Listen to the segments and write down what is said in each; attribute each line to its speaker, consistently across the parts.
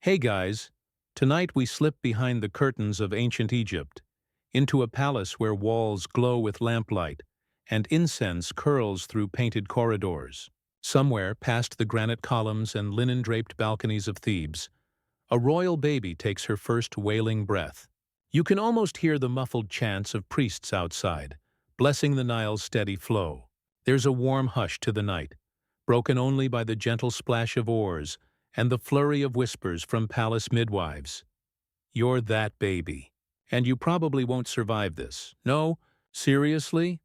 Speaker 1: Hey guys, tonight we slip behind the curtains of ancient Egypt, into a palace where walls glow with lamplight and incense curls through painted corridors. Somewhere past the granite columns and linen-draped balconies of Thebes, a royal baby takes her first wailing breath. You can almost hear the muffled chants of priests outside, blessing the Nile's steady flow. There's a warm hush to the night, broken only by the gentle splash of oars and the flurry of whispers from palace midwives. You're that baby. And you probably won't survive this. No, seriously?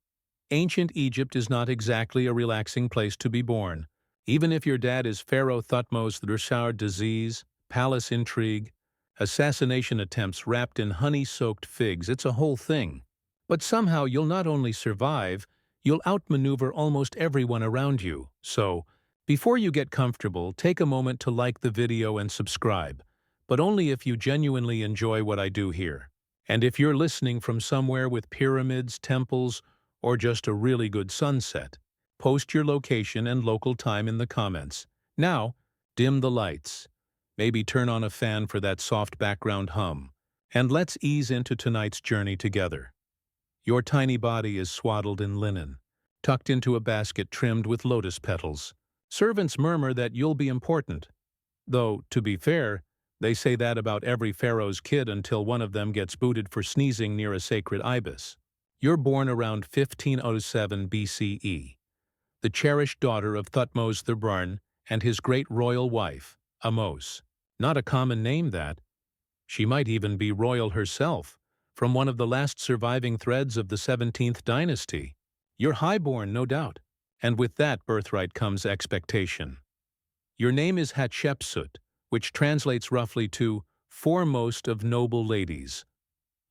Speaker 1: Ancient Egypt is not exactly a relaxing place to be born. Even if your dad is Pharaoh Thutmose Reshar disease, palace intrigue, assassination attempts wrapped in honey-soaked figs, it's a whole thing. But somehow you'll not only survive, you'll outmaneuver almost everyone around you. So, before you get comfortable, take a moment to like the video and subscribe, but only if you genuinely enjoy what I do here. And if you're listening from somewhere with pyramids, temples, or just a really good sunset, post your location and local time in the comments. Now, dim the lights. Maybe turn on a fan for that soft background hum. And let's ease into tonight's journey together. Your tiny body is swaddled in linen, tucked into a basket trimmed with lotus petals. Servants murmur that you'll be important. Though, to be fair, they say that about every pharaoh's kid until one of them gets booted for sneezing near a sacred ibis. You're born around 1507 BCE, the cherished daughter of Thutmose III and his great royal wife, Ahmose. Not a common name, that. She might even be royal herself, from one of the last surviving threads of the 17th dynasty. You're highborn, no doubt, and with that birthright comes expectation. Your name is Hatshepsut, which translates roughly to foremost of noble ladies.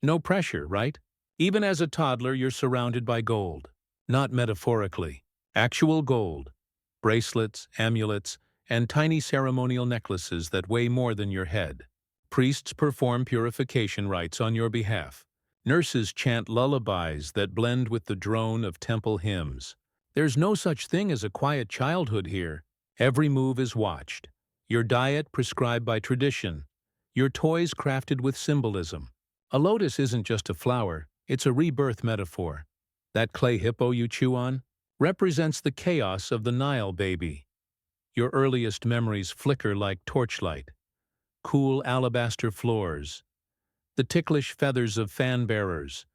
Speaker 1: No pressure, right? Even as a toddler, you're surrounded by gold. Not metaphorically. Actual gold. Bracelets, amulets, and tiny ceremonial necklaces that weigh more than your head. Priests perform purification rites on your behalf. Nurses chant lullabies that blend with the drone of temple hymns. There's no such thing as a quiet childhood here. Every move is watched. Your diet prescribed by tradition. Your toys crafted with symbolism. A lotus isn't just a flower, it's a rebirth metaphor. That clay hippo you chew on represents the chaos of the Nile, baby. Your earliest memories flicker like torchlight. Cool alabaster floors, the ticklish feathers of fan-bearers,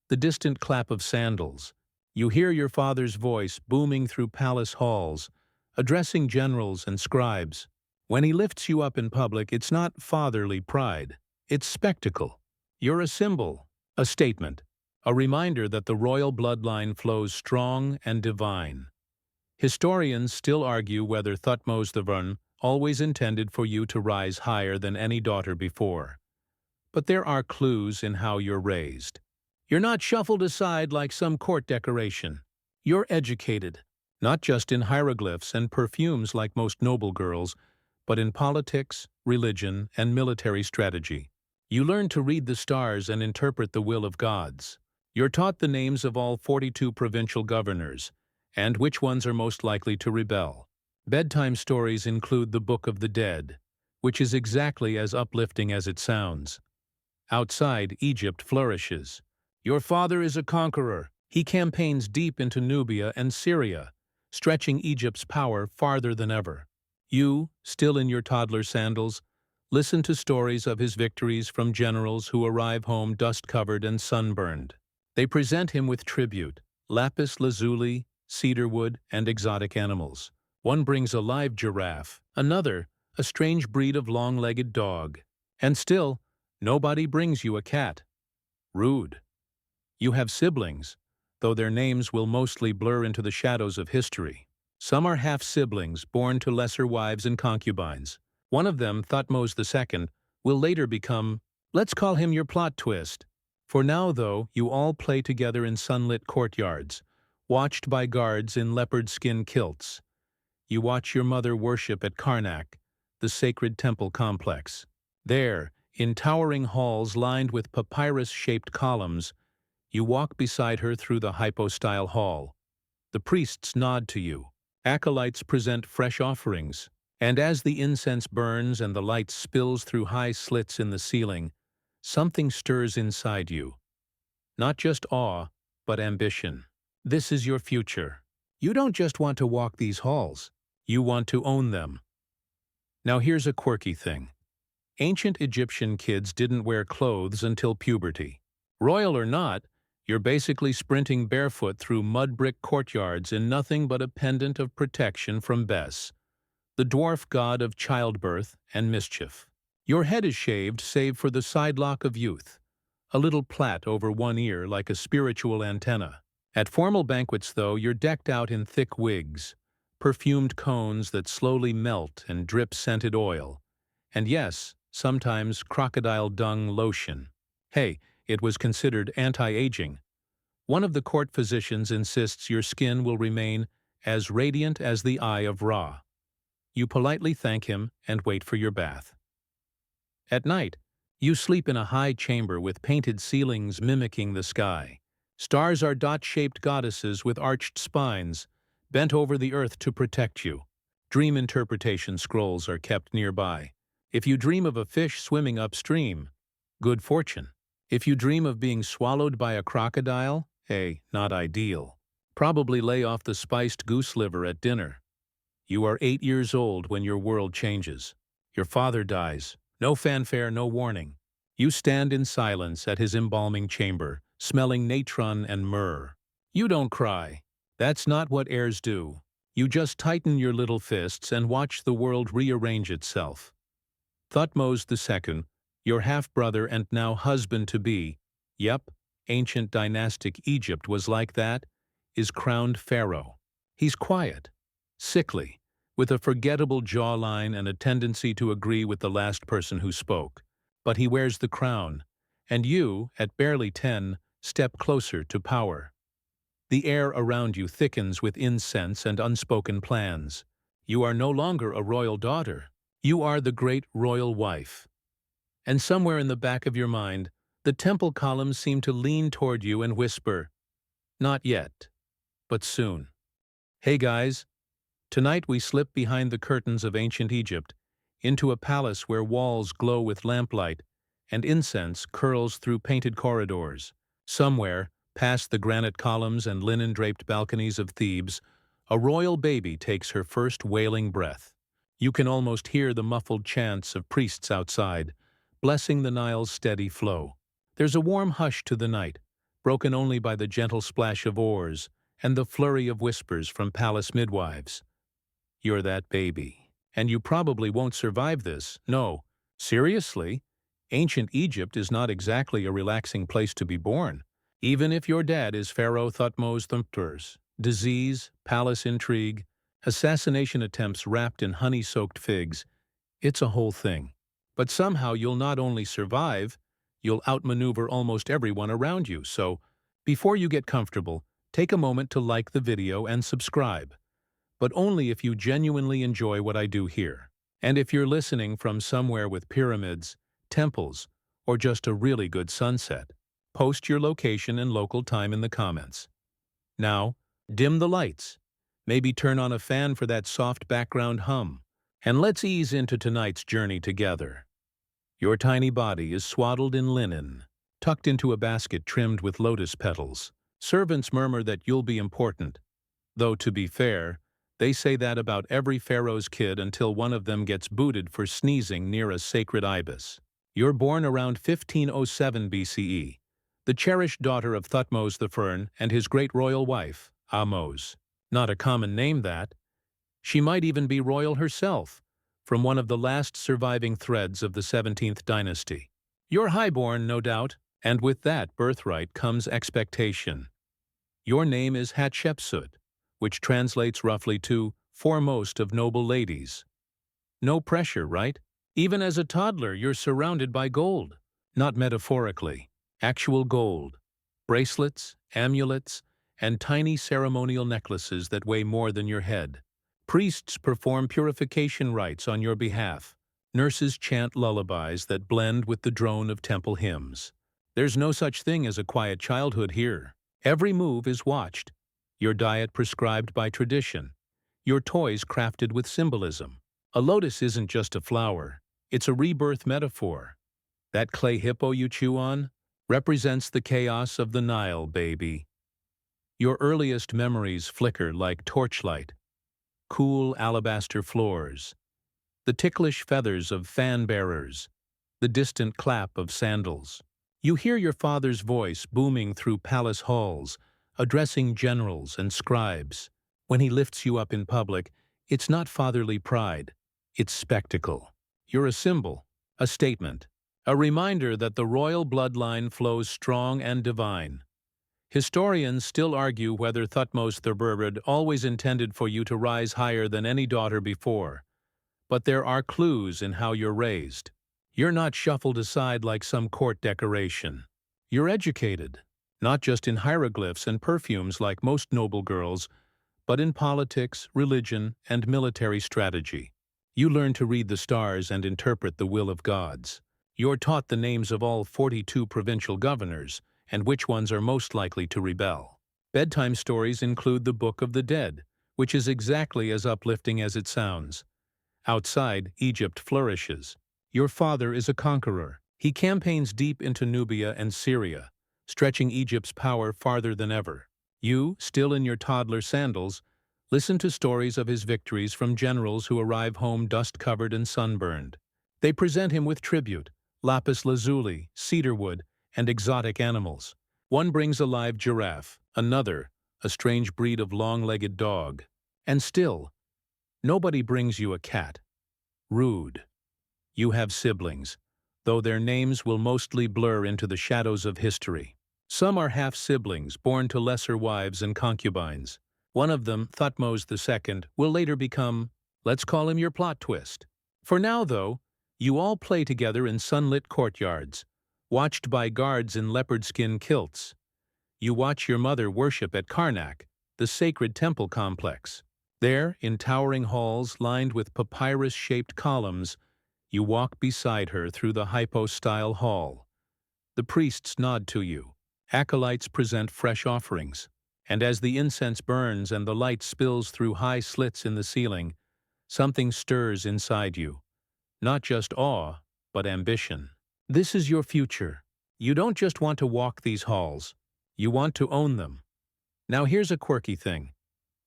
Speaker 1: the distant clap of sandals. You hear your father's voice booming through palace halls, addressing generals and scribes. When he lifts you up in public, it's not fatherly pride, it's spectacle. You're a symbol, a statement, a reminder that the royal bloodline flows strong and divine. Historians still argue whether Thutmose III always intended for you to rise higher than any daughter before. But there are clues in how you're raised. You're not shuffled aside like some court decoration. You're educated, not just in hieroglyphs and perfumes like most noble girls, but in politics, religion, and military strategy. You learn to read the stars and interpret the will of gods. You're taught the names of all 42 provincial governors, and which ones are most likely to rebel. Bedtime stories include the Book of the Dead, which is exactly as uplifting as it sounds. Outside, Egypt flourishes. Your father is a conqueror. He campaigns deep into Nubia and Syria, stretching Egypt's power farther than ever. You, still in your toddler sandals, listen to stories of his victories from generals who arrive home dust-covered and sunburned. They present him with tribute, lapis lazuli, cedarwood, and exotic animals. One brings a live giraffe, another, a strange breed of long-legged dog. And still, nobody brings you a cat. Rude. You have siblings, though their names will mostly blur into the shadows of history. Some are half-siblings born to lesser wives and concubines. One of them, Thutmose II, will later become, let's call him your plot twist. For now, though, you all play together in sunlit courtyards, watched by guards in leopard skin kilts. You watch your mother worship at Karnak, the sacred temple complex. There, in towering halls lined with papyrus-shaped columns, you walk beside her through the hypostyle hall. The priests nod to you. Acolytes present fresh offerings, And as the incense burns and the light spills through high slits in the ceiling, something stirs inside you. Not just awe, but ambition. This is your future. You don't just want to walk these halls. You want to own them. Now here's a quirky thing. Ancient Egyptian kids didn't wear clothes until puberty. Royal or not, you're basically sprinting barefoot through mud-brick courtyards in nothing but a pendant of protection from Bes, the dwarf god of childbirth and mischief. Your head is shaved save for the sidelock of youth, a little plait over one ear like a spiritual antenna. At formal banquets, though, you're decked out in thick wigs, perfumed cones that slowly melt and drip scented oil, and yes, sometimes crocodile dung lotion. Hey, it was considered anti-aging. One of the court physicians insists your skin will remain as radiant as the eye of Ra. You politely thank him and wait for your bath. At night, you sleep in a high chamber with painted ceilings mimicking the sky. Stars are dot-shaped goddesses with arched spines, bent over the earth to protect you. Dream interpretation scrolls are kept nearby. If you dream of a fish swimming upstream, good fortune. If you dream of being swallowed by a crocodile, not ideal. Probably lay off the spiced goose liver at dinner. You are 8 years old when your world changes. Your father dies. No fanfare, no warning. You stand in silence at his embalming chamber, smelling natron and myrrh. You don't cry. That's not what heirs do. You just tighten your little fists and watch the world rearrange itself. Thutmose II, your half-brother and now husband-to-be, yep, ancient dynastic Egypt was like that, is crowned pharaoh. He's quiet, sickly, with a forgettable jawline and a tendency to agree with the last person who spoke. But he wears the crown, and you, at barely 10, step closer to power. The air around you thickens with incense and unspoken plans. You are no longer a royal daughter. You are the great royal wife. And somewhere in the back of your mind, the temple columns seem to lean toward you and whisper, "Not yet, but soon." Hey guys, tonight we slip behind the curtains of ancient Egypt into a palace where walls glow with lamplight and incense curls through painted corridors. Somewhere, past the granite columns and linen-draped balconies of Thebes, a royal baby takes her first wailing breath. You can almost hear the muffled chants of priests outside, blessing the Nile's steady flow. There's a warm hush to the night, broken only by the gentle splash of oars and the flurry of whispers from palace midwives. You're that baby, and you probably won't survive this. No, seriously, ancient Egypt is not exactly a relaxing place to be born. Even if your dad is Pharaoh Thutmose III, disease, palace intrigue, assassination attempts wrapped in honey-soaked figs, it's a whole thing. But somehow you'll not only survive, you'll outmaneuver almost everyone around you. So, before you get comfortable, take a moment to like the video and subscribe. But only if you genuinely enjoy what I do here. And if you're listening from somewhere with pyramids, temples, or just a really good sunset, post your location and local time in the comments. Now, dim the lights. Maybe turn on a fan for that soft background hum. And let's ease into tonight's journey together. Your tiny body is swaddled in linen, tucked into a basket trimmed with lotus petals. Servants murmur that you'll be important. Though, to be fair, they say that about every pharaoh's kid until one of them gets booted for sneezing near a sacred ibis. You're born around 1507 BCE, the cherished daughter of Thutmose I and his great royal wife, Ahmose. Not a common name, that. She might even be royal herself, from one of the last surviving threads of the 17th dynasty. You're highborn, no doubt, and with that birthright comes expectation. Your name is Hatshepsut, which translates roughly to foremost of noble ladies. No pressure, right? Even as a toddler, you're surrounded by gold. Not metaphorically, actual gold. Bracelets, amulets, and tiny ceremonial necklaces that weigh more than your head. Priests perform purification rites on your behalf. Nurses chant lullabies that blend with the drone of temple hymns. There's no such thing as a quiet childhood here. Every move is watched. Your diet prescribed by tradition. Your toys crafted with symbolism. A lotus isn't just a flower, it's a rebirth metaphor. That clay hippo you chew on represents the chaos of the Nile, baby. Your earliest memories flicker like torchlight, cool alabaster floors, the ticklish feathers of fan-bearers, the distant clap of sandals. You hear your father's voice booming through palace halls, addressing generals and scribes. When he lifts you up in public, it's not fatherly pride, it's spectacle. You're a symbol, a statement, a reminder that the royal bloodline flows strong and divine. Historians still argue whether Thutmose III always intended for you to rise higher than any daughter before, but there are clues in how you're raised. You're not shuffled aside like some court decoration. You're educated, not just in hieroglyphs and perfumes like most noble girls, but in politics, religion, and military strategy. You learn to read the stars and interpret the will of gods. You're taught the names of all 42 provincial governors, and which ones are most likely to rebel. Bedtime stories include the Book of the Dead, which is exactly as uplifting as it sounds. Outside, Egypt flourishes. Your father is a conqueror. He campaigns deep into Nubia and Syria, stretching Egypt's power farther than ever. You, still in your toddler sandals, listen to stories of his victories from generals who arrive home dust-covered and sunburned. They present him with tribute, lapis lazuli, cedarwood, and exotic animals. One brings a live giraffe, another, a strange breed of long-legged dog. And still, nobody brings you a cat. Rude. You have siblings, though their names will mostly blur into the shadows of history. Some are half-siblings born to lesser wives and concubines. One of them, Thutmose II, will later become, let's call him your plot twist. For now, though, you all play together in sunlit courtyards, watched by guards in leopard skin kilts. You watch your mother worship at Karnak, the sacred temple complex. There, in towering halls lined with papyrus-shaped columns, you walk beside her through the hypostyle hall. The priests nod to you. Acolytes present fresh offerings. And as the incense burns and the light spills through high slits in the ceiling, something stirs inside you. Not just awe, but ambition. This is your future. You don't just want to walk these halls. You want to own them. Now here's a quirky thing.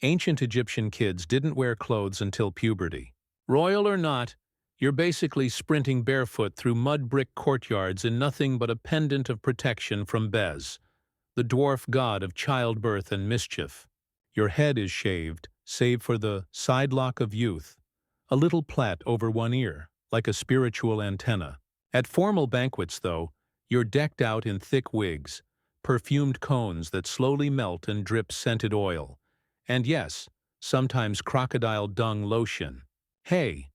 Speaker 1: Ancient Egyptian kids didn't wear clothes until puberty. Royal or not, you're basically sprinting barefoot through mud-brick courtyards in nothing but a pendant of protection from Bez, the dwarf god of childbirth and mischief. Your head is shaved, save for the side lock of youth, a little plait over one ear, like a spiritual antenna. At formal banquets, though, you're decked out in thick wigs, perfumed cones that slowly melt and drip scented oil, and yes, sometimes crocodile dung lotion. Hey,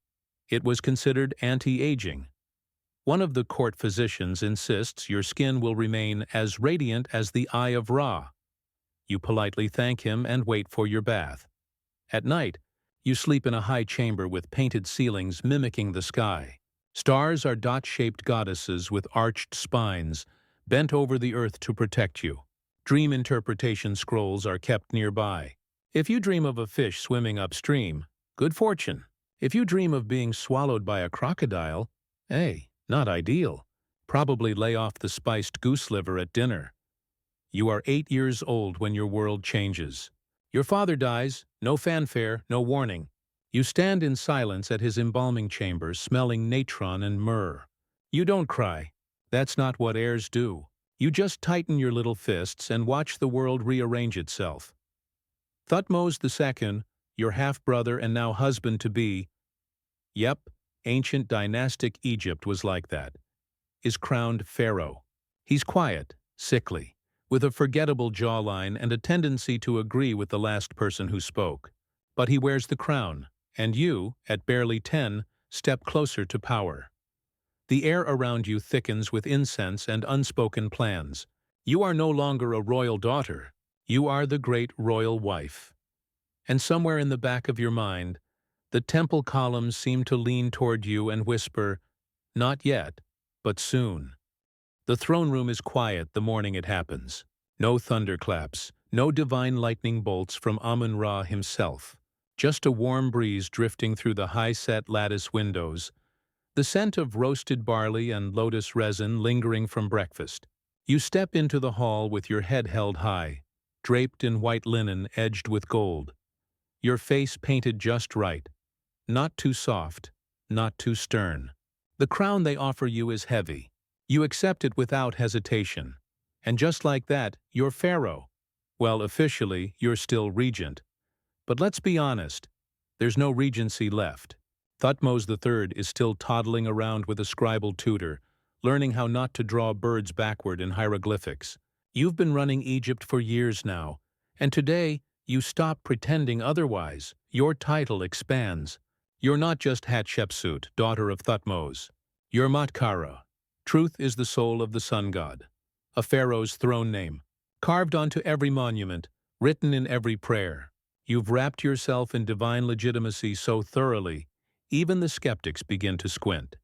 Speaker 1: it was considered anti-aging. One of the court physicians insists your skin will remain as radiant as the eye of Ra. You politely thank him and wait for your bath. At night, you sleep in a high chamber with painted ceilings mimicking the sky. Stars are dot-shaped goddesses with arched spines, bent over the earth to protect you. Dream interpretation scrolls are kept nearby. If you dream of a fish swimming upstream, good fortune. If you dream of being swallowed by a crocodile, hey, not ideal. Probably lay off the spiced goose liver at dinner. You are 8 years old when your world changes. Your father dies, no fanfare, no warning. You stand in silence at his embalming chamber, smelling natron and myrrh. You don't cry. That's not what heirs do. You just tighten your little fists and watch the world rearrange itself. Thutmose II, your half-brother and now husband-to-be, yep, ancient dynastic Egypt was like that, is crowned pharaoh. He's quiet, sickly, with a forgettable jawline and a tendency to agree with the last person who spoke. But he wears the crown, and you, at barely 10, step closer to power. The air around you thickens with incense and unspoken plans. You are no longer a royal daughter. You are the great royal wife. And somewhere in the back of your mind, the temple columns seem to lean toward you and whisper, not yet, but soon. The throne room is quiet the morning it happens. No thunderclaps, no divine lightning bolts from Amun-Ra himself. just a warm breeze drifting through the high-set lattice windows, the scent of roasted barley and lotus resin lingering from breakfast. You step into the hall with your head held high, draped in white linen edged with gold, your face painted just right, not too soft, not too stern. The crown they offer you is heavy. You accept it without hesitation. And just like that, you're pharaoh. Well, officially, you're still regent. But let's be honest, there's no regency left. Thutmose III is still toddling around with a scribal tutor, learning how not to draw birds backward in hieroglyphics. You've been running Egypt for years now, and today you stop pretending otherwise. Your title expands. You're not just Hatshepsut, daughter of Thutmose. You're Matkara. Truth is the soul of the sun god. A pharaoh's throne name, carved onto every monument, written in every prayer. You've wrapped yourself in divine legitimacy so thoroughly, even the skeptics begin to squint.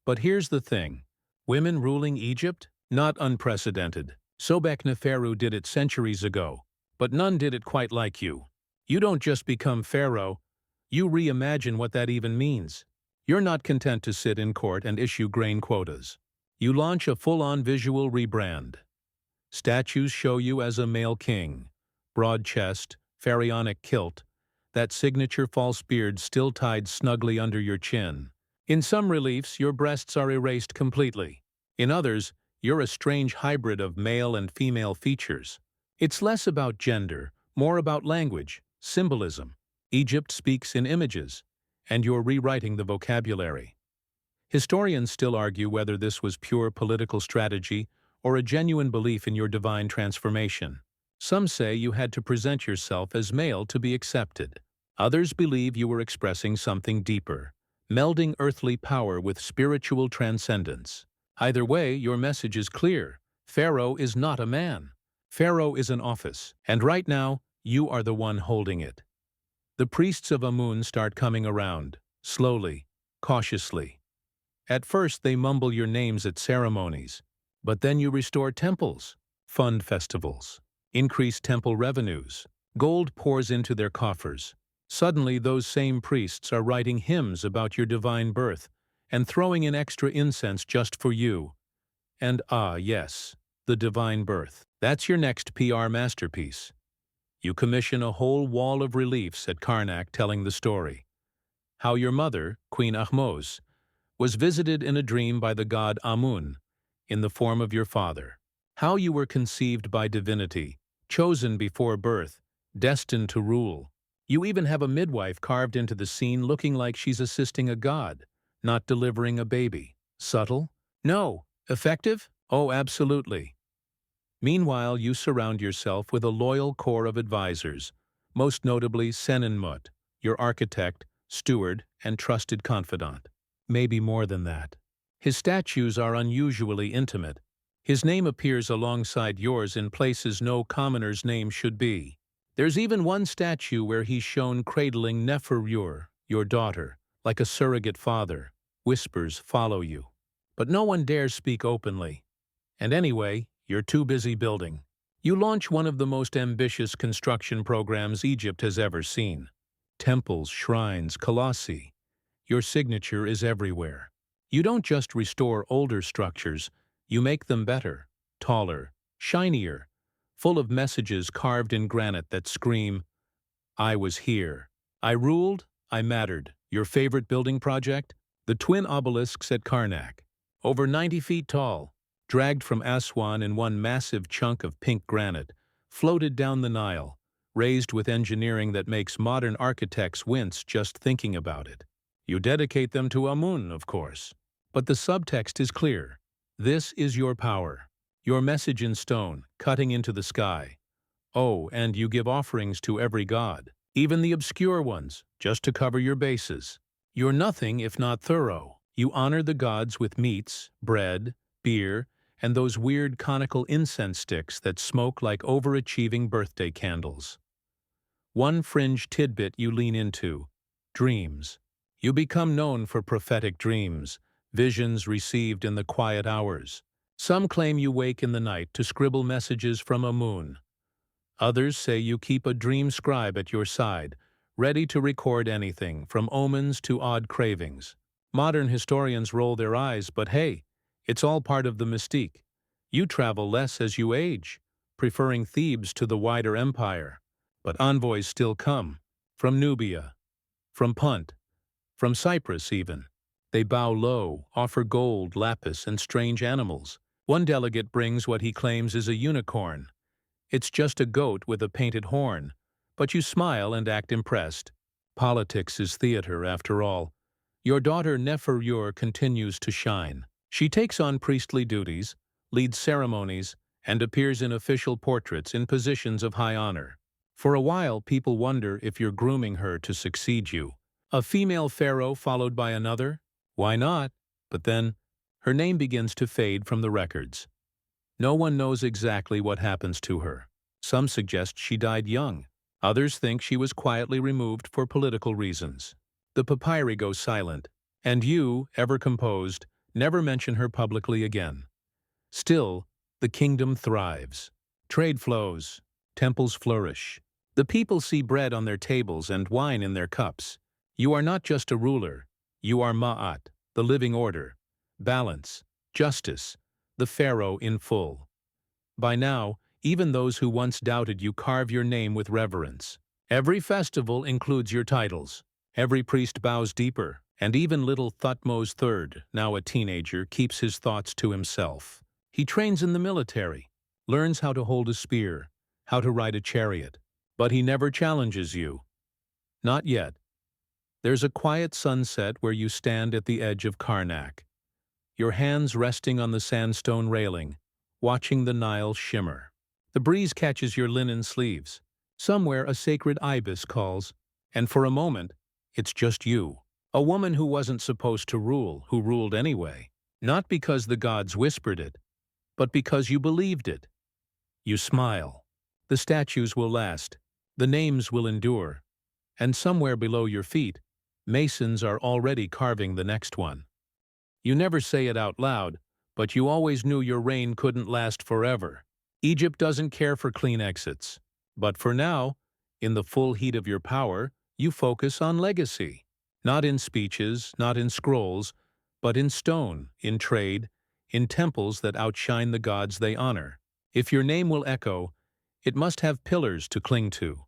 Speaker 1: But here's the thing. Women ruling Egypt? Not unprecedented. Sobekneferu did it centuries ago, but none did it quite like you. You don't just become pharaoh, you reimagine what that even means. You're not content to sit in court and issue grain quotas. You launch a full-on visual rebrand. Statues show you as a male king. Broad chest, pharaonic kilt, that signature false beard still tied snugly under your chin. In some reliefs, your breasts are erased completely. In others, you're a strange hybrid of male and female features. It's less about gender, more about language, symbolism. Egypt speaks in images, and you're rewriting the vocabulary. Historians still argue whether this was pure political strategy or a genuine belief in your divine transformation. Some say you had to present yourself as male to be accepted. Others believe you were expressing something deeper, melding earthly power with spiritual transcendence. Either way, your message is clear. Pharaoh is not a man. Pharaoh is an office, and right now, you are the one holding it. The priests of Amun start coming around, slowly, cautiously. At first, they mumble your names at ceremonies, but then you restore temples, fund festivals, increase temple revenues. Gold pours into their coffers. Suddenly, those same priests are writing hymns about your divine birth and throwing in extra incense just for you. And yes, the divine birth. That's your next PR masterpiece. You commission a whole wall of reliefs at Karnak telling the story. How your mother, Queen Ahmose, was visited in a dream by the god Amun, in the form of your father. How you were conceived by divinity, chosen before birth, destined to rule. You even have a midwife carved into the scene looking like she's assisting a god, not delivering a baby. Subtle? No. Effective? Oh, absolutely. Meanwhile, you surround yourself with a loyal core of advisors, most notably Senenmut, your architect, steward, and trusted confidant. Maybe more than that. His statues are unusually intimate. His name appears alongside yours in places no commoner's name should be. There's even one statue where he's shown cradling Neferur, your daughter, like a surrogate father. Whispers follow you. But no one dares speak openly. And anyway, you're too busy building. You launch one of the most ambitious construction programs Egypt has ever seen. Temples, shrines, colossi. Your signature is everywhere. You don't just restore older structures, you make them better, taller, shinier, full of messages carved in granite that scream, I was here. I ruled, I mattered. Your favorite building project? The twin obelisks at Karnak. Over 90 feet tall, dragged from Aswan in one massive chunk of pink granite, floated down the Nile, raised with engineering that makes modern architects wince just thinking about it. You dedicate them to Amun, of course. But the subtext is clear. This is your power. Your message in stone, cutting into the sky. Oh, and you give offerings to every god, even the obscure ones, just to cover your bases. You're nothing if not thorough. You honor the gods with meats, bread, beer, and those weird conical incense sticks that smoke like overachieving birthday candles. One fringe tidbit you lean into: dreams. You become known for prophetic dreams, visions received in the quiet hours. Some claim you wake in the night to scribble messages from Amun. Others say you keep a dream scribe at your side, ready to record anything, from omens to odd cravings. Modern historians roll their eyes, but hey, it's all part of the mystique. You travel less as you age, preferring Thebes to the wider empire. But envoys still come, from Nubia, from Punt, from Cyprus even. They bow low, offer gold, lapis, and strange animals. One delegate brings what he claims is a unicorn. It's just a goat with a painted horn, but you smile and act impressed. Politics is theater, after all. Your daughter Neferure continues to shine. She takes on priestly duties, leads ceremonies, and appears in official portraits in positions of high honor. For a while, people wonder if you're grooming her to succeed you. A female pharaoh followed by another? Why not? But then, her name begins to fade from the records. No one knows exactly what happens to her. Some suggest she died young. Others think she was quietly removed for political reasons. The papyri go silent, and you, ever composed, never mention her publicly again. Still, the kingdom thrives. Trade flows, temples flourish. The people see bread on their tables and wine in their cups. You are not just a ruler, you are Ma'at, the living order, balance, justice, the pharaoh in full. By now, even those who once doubted you carve your name with reverence. Every festival includes your titles. Every priest bows deeper, and even little Thutmose III, now a teenager, keeps his thoughts to himself. He trains in the military, learns how to hold a spear, how to ride a chariot, but he never challenges you. Not yet. There's a quiet sunset where you stand at the edge of Karnak, your hands resting on the sandstone railing, watching the Nile shimmer. The breeze catches your linen sleeves. Somewhere a sacred ibis calls, and for a moment, it's just you. A woman who wasn't supposed to rule, who ruled anyway. Not because the gods whispered it, but because you believed it. You smile. The statues will last. The names will endure. And somewhere below your feet, masons are already carving the next one. You never say it out loud, but you always knew your reign couldn't last forever. Egypt doesn't care for clean exits. But for now, in the full heat of your power, you focus on legacy. Not in speeches, not in scrolls, but in stone, in trade, in temples that outshine the gods they honor. If your name will echo, it must have pillars to cling to.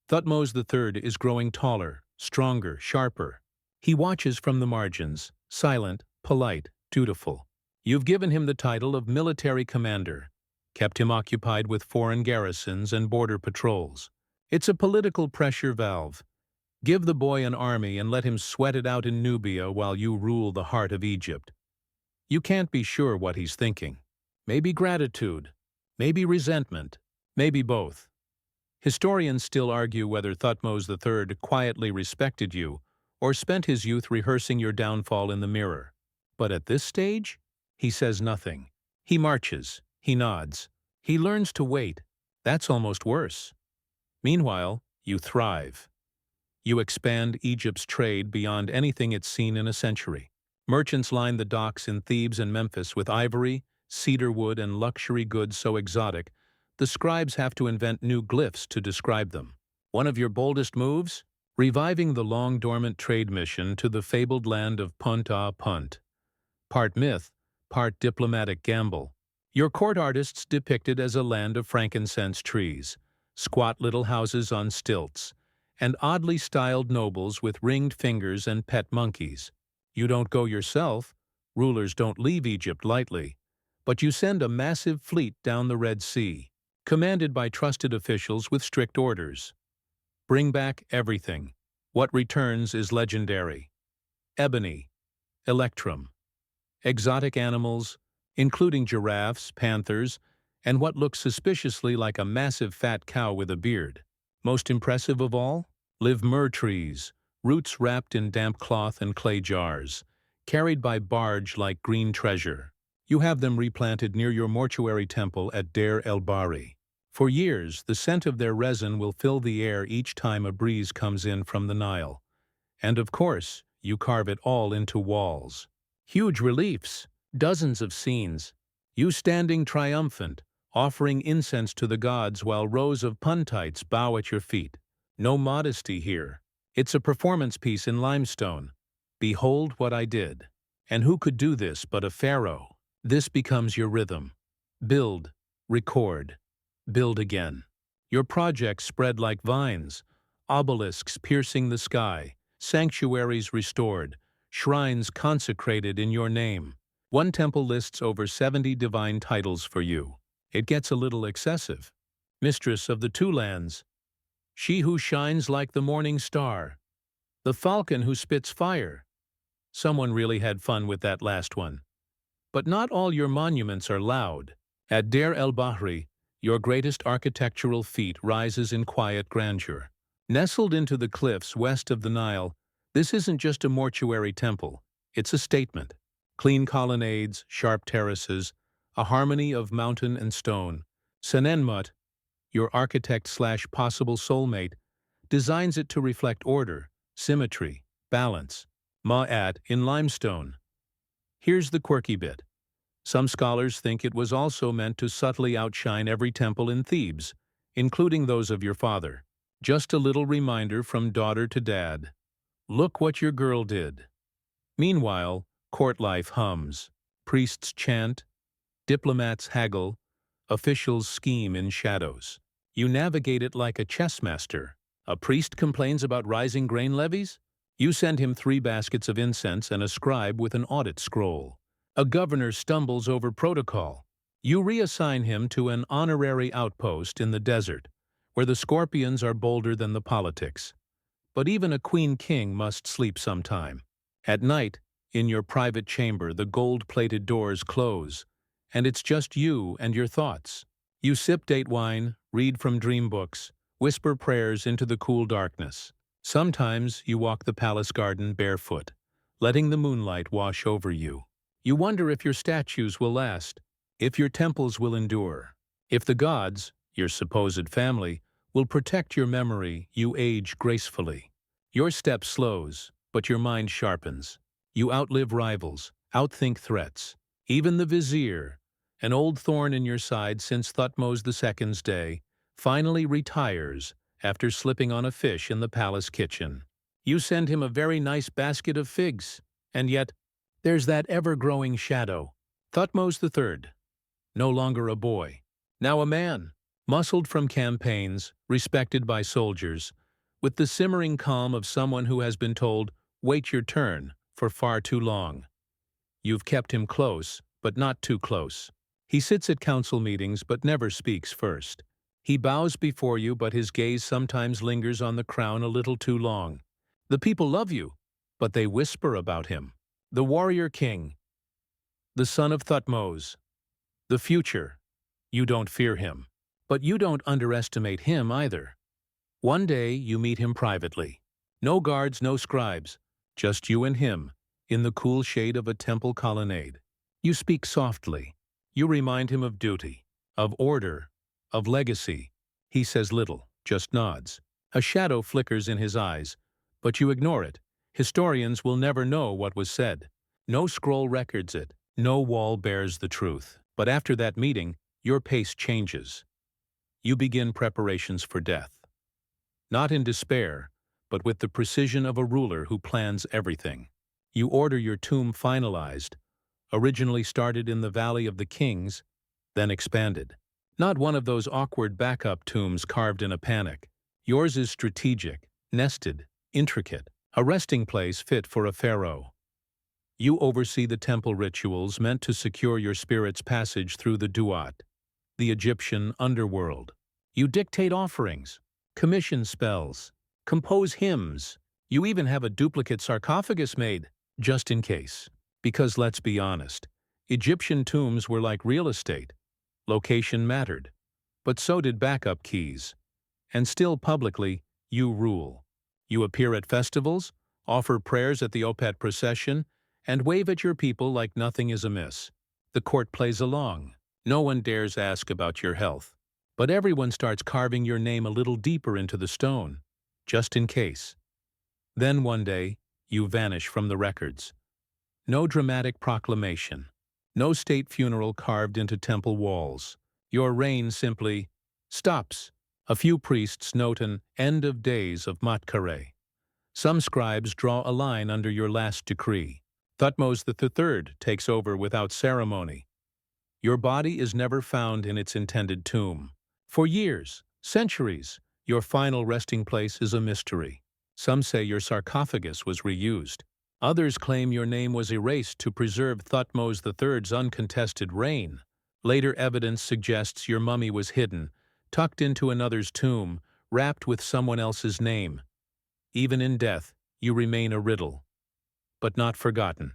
Speaker 1: Thutmose III is growing taller, stronger, sharper. He watches from the margins, silent, polite, dutiful. You've given him the title of military commander, kept him occupied with foreign garrisons and border patrols. It's a political pressure valve. Give the boy an army and let him sweat it out in Nubia while you rule the heart of Egypt. You can't be sure what he's thinking. Maybe gratitude, maybe resentment, maybe both. Historians still argue whether Thutmose III quietly respected you or spent his youth rehearsing your downfall in the mirror. But at this stage, he says nothing. He marches, he nods, he learns to wait. That's almost worse. Meanwhile, you thrive. You expand Egypt's trade beyond anything it's seen in a century. Merchants line the docks in Thebes and Memphis with ivory, cedar wood, and luxury goods so exotic, the scribes have to invent new glyphs to describe them. One of your boldest moves? Reviving the long-dormant trade mission to the fabled land of Punt. Part myth, part diplomatic gamble. Your court artists depict it as a land of frankincense trees, squat little houses on stilts, and oddly styled nobles with ringed fingers and pet monkeys. You don't go yourself, rulers don't leave Egypt lightly, but you send a massive fleet down the Red Sea, commanded by trusted officials with strict orders. Bring back everything. What returns is legendary. Ebony, electrum, exotic animals, including giraffes, panthers, and what looks suspiciously like a massive fat cow with a beard. Most impressive of all? Live myrrh trees, roots wrapped in damp cloth and clay jars, carried by barge like green treasure. You have them replanted near your mortuary temple at Deir el-Bahri. For years, the scent of their resin will fill the air each time a breeze comes in from the Nile. And of course, you carve it all into walls. Huge reliefs, dozens of scenes. You standing triumphant, offering incense to the gods while rows of Puntites bow at your feet. No modesty here. It's a performance piece in limestone. Behold what I did. And who could do this but a pharaoh? This becomes your rhythm. Build, record, build again. Your projects spread like vines, obelisks piercing the sky, sanctuaries restored, shrines consecrated in your name. One temple lists over 70 divine titles for you. It gets a little excessive. Mistress of the two lands, she who shines like the morning star, the falcon who spits fire. Someone really had fun with that last one. But not all your monuments are loud. At Deir el-Bahri, your greatest architectural feat rises in quiet grandeur. Nestled into the cliffs west of the Nile, this isn't just a mortuary temple, it's a statement. Clean colonnades, sharp terraces, a harmony of mountain and stone. Senenmut, your architect/possible soulmate, designs it to reflect order, symmetry, balance. Ma'at in limestone. Here's the quirky bit. Some scholars think it was also meant to subtly outshine every temple in Thebes, including those of your father. Just a little reminder from daughter to dad. Look what your girl did. Meanwhile, court life hums. Priests chant, diplomats haggle, officials scheme in shadows. You navigate it like a chess master. A priest complains about rising grain levies? You send him 3 baskets of incense and a scribe with an audit scroll. A governor stumbles over protocol. You reassign him to an honorary outpost in the desert, where the scorpions are bolder than the politics. But even a queen-king must sleep sometime. At night, in your private chamber, the gold-plated doors close, and it's just you and your thoughts. You sip date wine, read from dream books, whisper prayers into the cool darkness. Sometimes you walk the palace garden barefoot, letting the moonlight wash over you. You wonder if your statues will last, if your temples will endure, if the gods, your supposed family, will protect your memory. You age gracefully. Your step slows, but your mind sharpens. You outlive rivals, outthink threats. Even the vizier, an old thorn in your side since Thutmose II's day, finally retires after slipping on a fish in the palace kitchen. You send him a very nice basket of figs, and yet there's that ever-growing shadow. Thutmose III, no longer a boy, now a man, muscled from campaigns, respected by soldiers, with the simmering calm of someone who has been told, "Wait your turn," for far too long. You've kept him close, but not too close. He sits at council meetings but never speaks first. He bows before you, but his gaze sometimes lingers on the crown a little too long. The people love you, but they whisper about him. The warrior king, the son of Thutmose, the future. You don't fear him, but you don't underestimate him either. One day you meet him privately. No guards, no scribes, just you and him, in the cool shade of a temple colonnade. You speak softly. You remind him of duty, of order, of legacy. He says little, just nods. A shadow flickers in his eyes, but you ignore it. Historians will never know what was said. No scroll records it. No wall bears the truth. But after that meeting, your pace changes. You begin preparations for death. Not in despair, but with the precision of a ruler who plans everything. You order your tomb finalized, originally started in the Valley of the Kings, then expanded. Not one of those awkward backup tombs carved in a panic. Yours is strategic, nested, intricate, a resting place fit for a pharaoh. You oversee the temple rituals meant to secure your spirit's passage through the Duat, the Egyptian underworld. You dictate offerings, commission spells, compose hymns. You even have a duplicate sarcophagus made, just in case. Because let's be honest, Egyptian tombs were like real estate. Location mattered, but so did backup keys. And still publicly, you rule. You appear at festivals, offer prayers at the Opet procession, and wave at your people like nothing is amiss. The court plays along. No one dares ask about your health. But everyone starts carving your name a little deeper into the stone, just in case. Then one day, you vanish from the records. No dramatic proclamation. No state funeral carved into temple walls. Your reign simply stops A few priests note an end of days of Matkare. Some scribes draw a line under your last decree. Thutmose III takes over without ceremony. Your body is never found in its intended tomb. For years, centuries, your final resting place is a mystery. Some say your sarcophagus was reused. Others claim your name was erased to preserve Thutmose III's uncontested reign. Later evidence suggests your mummy was hidden, tucked into another's tomb, wrapped with someone else's name. Even in death, you remain a riddle, but not forgotten.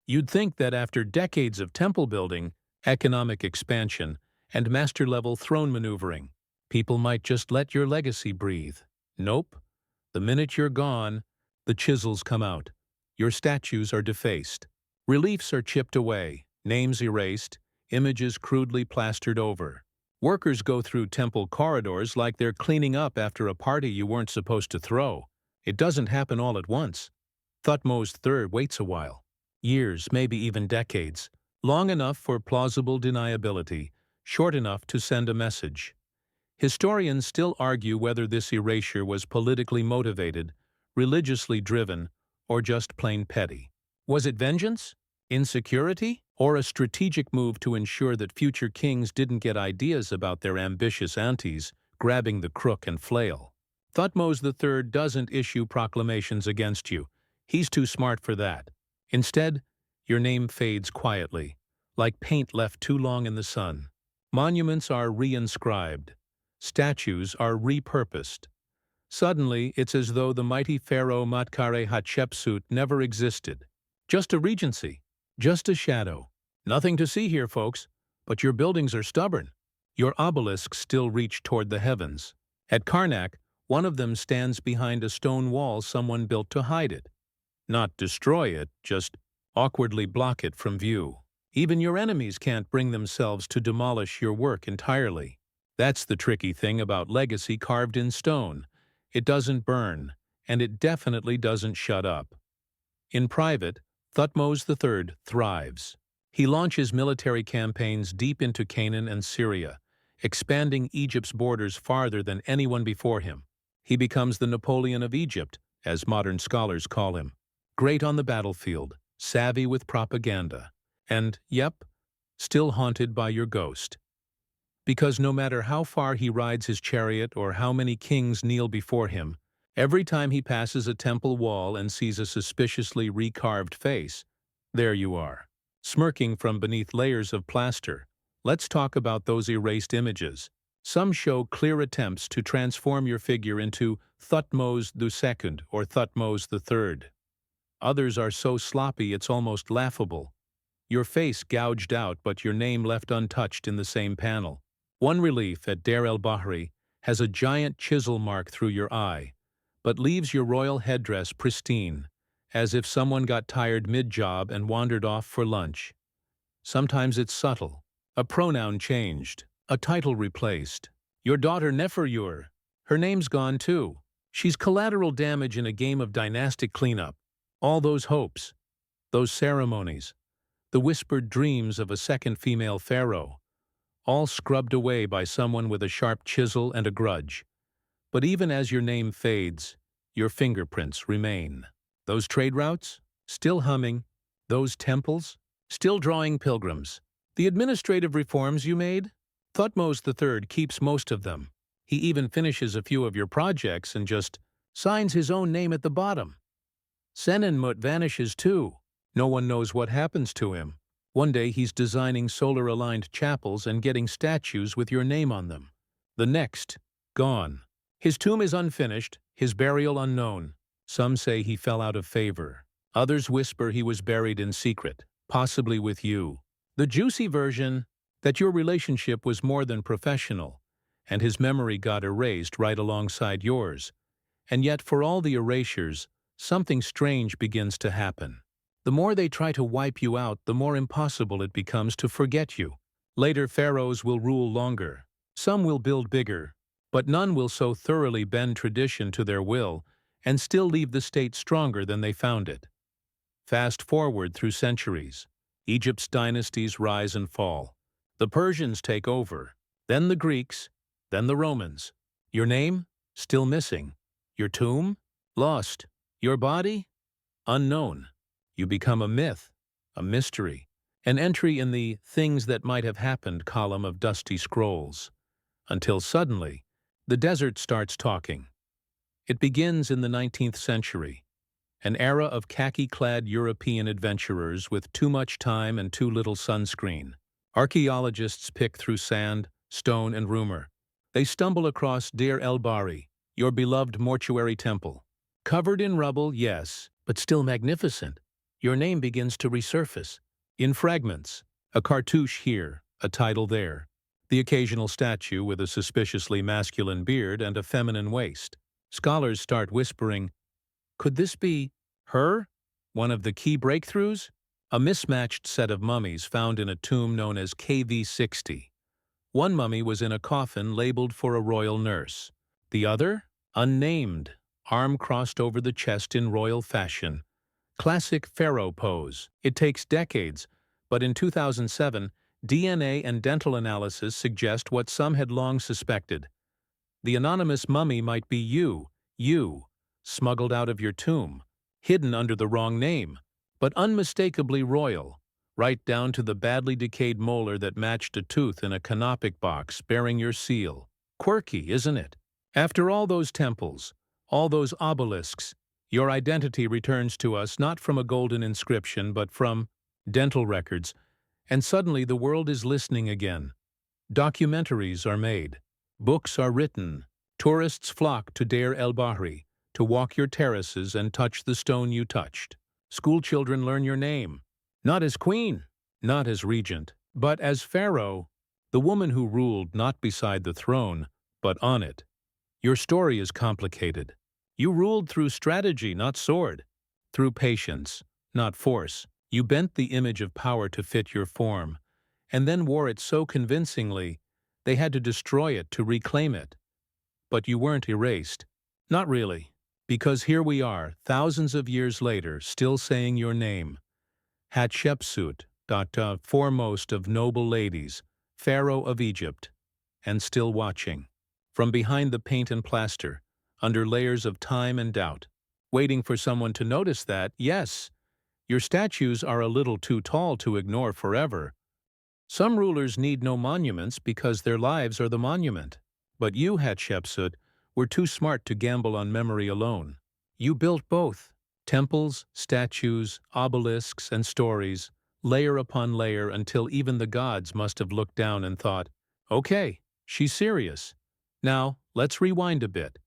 Speaker 1: You'd think that after decades of temple building, economic expansion, and master-level throne maneuvering, people might just let your legacy breathe. Nope. The minute you're gone, the chisels come out. Your statues are defaced. Reliefs are chipped away, names erased, images crudely plastered over. Workers go through temple corridors like they're cleaning up after a party you weren't supposed to throw. It doesn't happen all at once. Thutmose III waits a while. Years, maybe even decades. Long enough for plausible deniability, short enough to send a message. Historians still argue whether this erasure was politically motivated, religiously driven, or just plain petty. Was it vengeance? Insecurity? Or a strategic move to ensure that future kings didn't get ideas about their ambitious aunties grabbing the crook and flail? Thutmose III doesn't issue proclamations against you. He's too smart for that. Instead, your name fades quietly, like paint left too long in the sun. Monuments are reinscribed. Statues are repurposed. Suddenly, it's as though the mighty pharaoh Matkare Hatshepsut never existed. Just a regency. Just a shadow. Nothing to see here, folks, but your buildings are stubborn. Your obelisks still reach toward the heavens. At Karnak, one of them stands behind a stone wall someone built to hide it. Not destroy it, just awkwardly block it from view. Even your enemies can't bring themselves to demolish your work entirely. That's the tricky thing about legacy carved in stone. It doesn't burn, and it definitely doesn't shut up. In private, Thutmose III thrives. He launches military campaigns deep into Canaan and Syria, expanding Egypt's borders farther than anyone before him. He becomes the Napoleon of Egypt, as modern scholars call him. Great on the battlefield, savvy with propaganda, and, yep, still haunted by your ghost. Because no matter how far he rides his chariot or how many kings kneel before him, every time he passes a temple wall and sees a suspiciously recarved face, there you are, smirking from beneath layers of plaster. Let's talk about those erased images. Some show clear attempts to transform your figure into Thutmose II or Thutmose III. Others are so sloppy it's almost laughable. Your face gouged out but your name left untouched in the same panel. One relief at Deir el-Bahri has a giant chisel mark through your eye, but leaves your royal headdress pristine, as if someone got tired mid-job and wandered off for lunch. Sometimes it's subtle. A pronoun changed, a title replaced. Your daughter Neferure, her name's gone too. She's collateral damage in a game of dynastic cleanup. All those hopes, those ceremonies, the whispered dreams of a second female pharaoh, all scrubbed away by someone with a sharp chisel and a grudge. But even as your name fades, your fingerprints remain. Those trade routes, still humming. Those temples, still drawing pilgrims. The administrative reforms you made? Thutmose III keeps most of them. He even finishes a few of your projects and just signs his own name at the bottom. Senenmut vanishes too. No one knows what happens to him. One day he's designing solar-aligned chapels and getting statues with your name on them. The next, gone. His tomb is unfinished, his burial unknown. Some say he fell out of favor. Others whisper he was buried in secret, possibly with you. The juicy version, that your relationship was more than professional, and his memory got erased right alongside yours. And yet for all the erasures, something strange begins to happen. The more they try to wipe you out, the more impossible it becomes to forget you. Later pharaohs will rule longer. Some will build bigger, but none will so thoroughly bend tradition to their will and still leave the state stronger than they found it. Fast forward through centuries. Egypt's dynasties rise and fall. The Persians take over, then the Greeks, then the Romans. Your name? Still missing. Your tomb? Lost. Your body? Unknown. You become a myth, a mystery, an entry in the things that might have happened column of dusty scrolls. Until suddenly, the desert starts talking. It begins in the 19th century, an era of khaki-clad European adventurers with too much time and too little sunscreen. Archaeologists pick through sand, stone, and rumor. They stumble across Deir el-Bahri, your beloved mortuary temple. Covered in rubble, yes, but still magnificent. Your name begins to resurface. In fragments, a cartouche here, a title there. The occasional statue with a suspiciously masculine beard and a feminine waist. Scholars start whispering, could this be her? One of the key breakthroughs? A mismatched set of mummies found in a tomb known as KV-60. One mummy was in a coffin labeled for a royal nurse. The other? Unnamed, arm crossed over the chest in royal fashion. Classic pharaoh pose. It takes decades, but in 2007, DNA and dental analysis suggest what some had long suspected. The anonymous mummy might be you, smuggled out of your tomb, hidden under the wrong name, but unmistakably royal, right down to the badly decayed molar that matched a tooth in a canopic box bearing your seal. Quirky, isn't it? After all those temples, all those obelisks, your identity returns to us not from a golden inscription but from dental records, and suddenly the world is listening again. Documentaries are made, books are written, tourists flock to Deir el-Bahri to walk your terraces and touch the stone you touched. Schoolchildren learn your name, not as queen, not as regent, but as pharaoh, the woman who ruled not beside the throne, but on it. Your story is complicated. You ruled through strategy, not sword, through patience, not force. You bent the image of power to fit your form, and then wore it so convincingly they had to destroy it to reclaim it. But you weren't erased. Not really, because here we are, thousands of years later, still saying your name. Hatshepsut, foremost of noble ladies, Pharaoh of Egypt, and still watching. From behind the paint and plaster, under layers of time and doubt, waiting for someone to notice that, yes, your statues are a little too tall to ignore forever. Some rulers need no monuments because their lives are the monument. But you, Hatshepsut, were too smart to gamble on memory alone. You built both. Temples, statues, obelisks, and stories, layer upon layer until even the gods must have looked down and thought, okay, she's serious. Now, let's rewind a bit.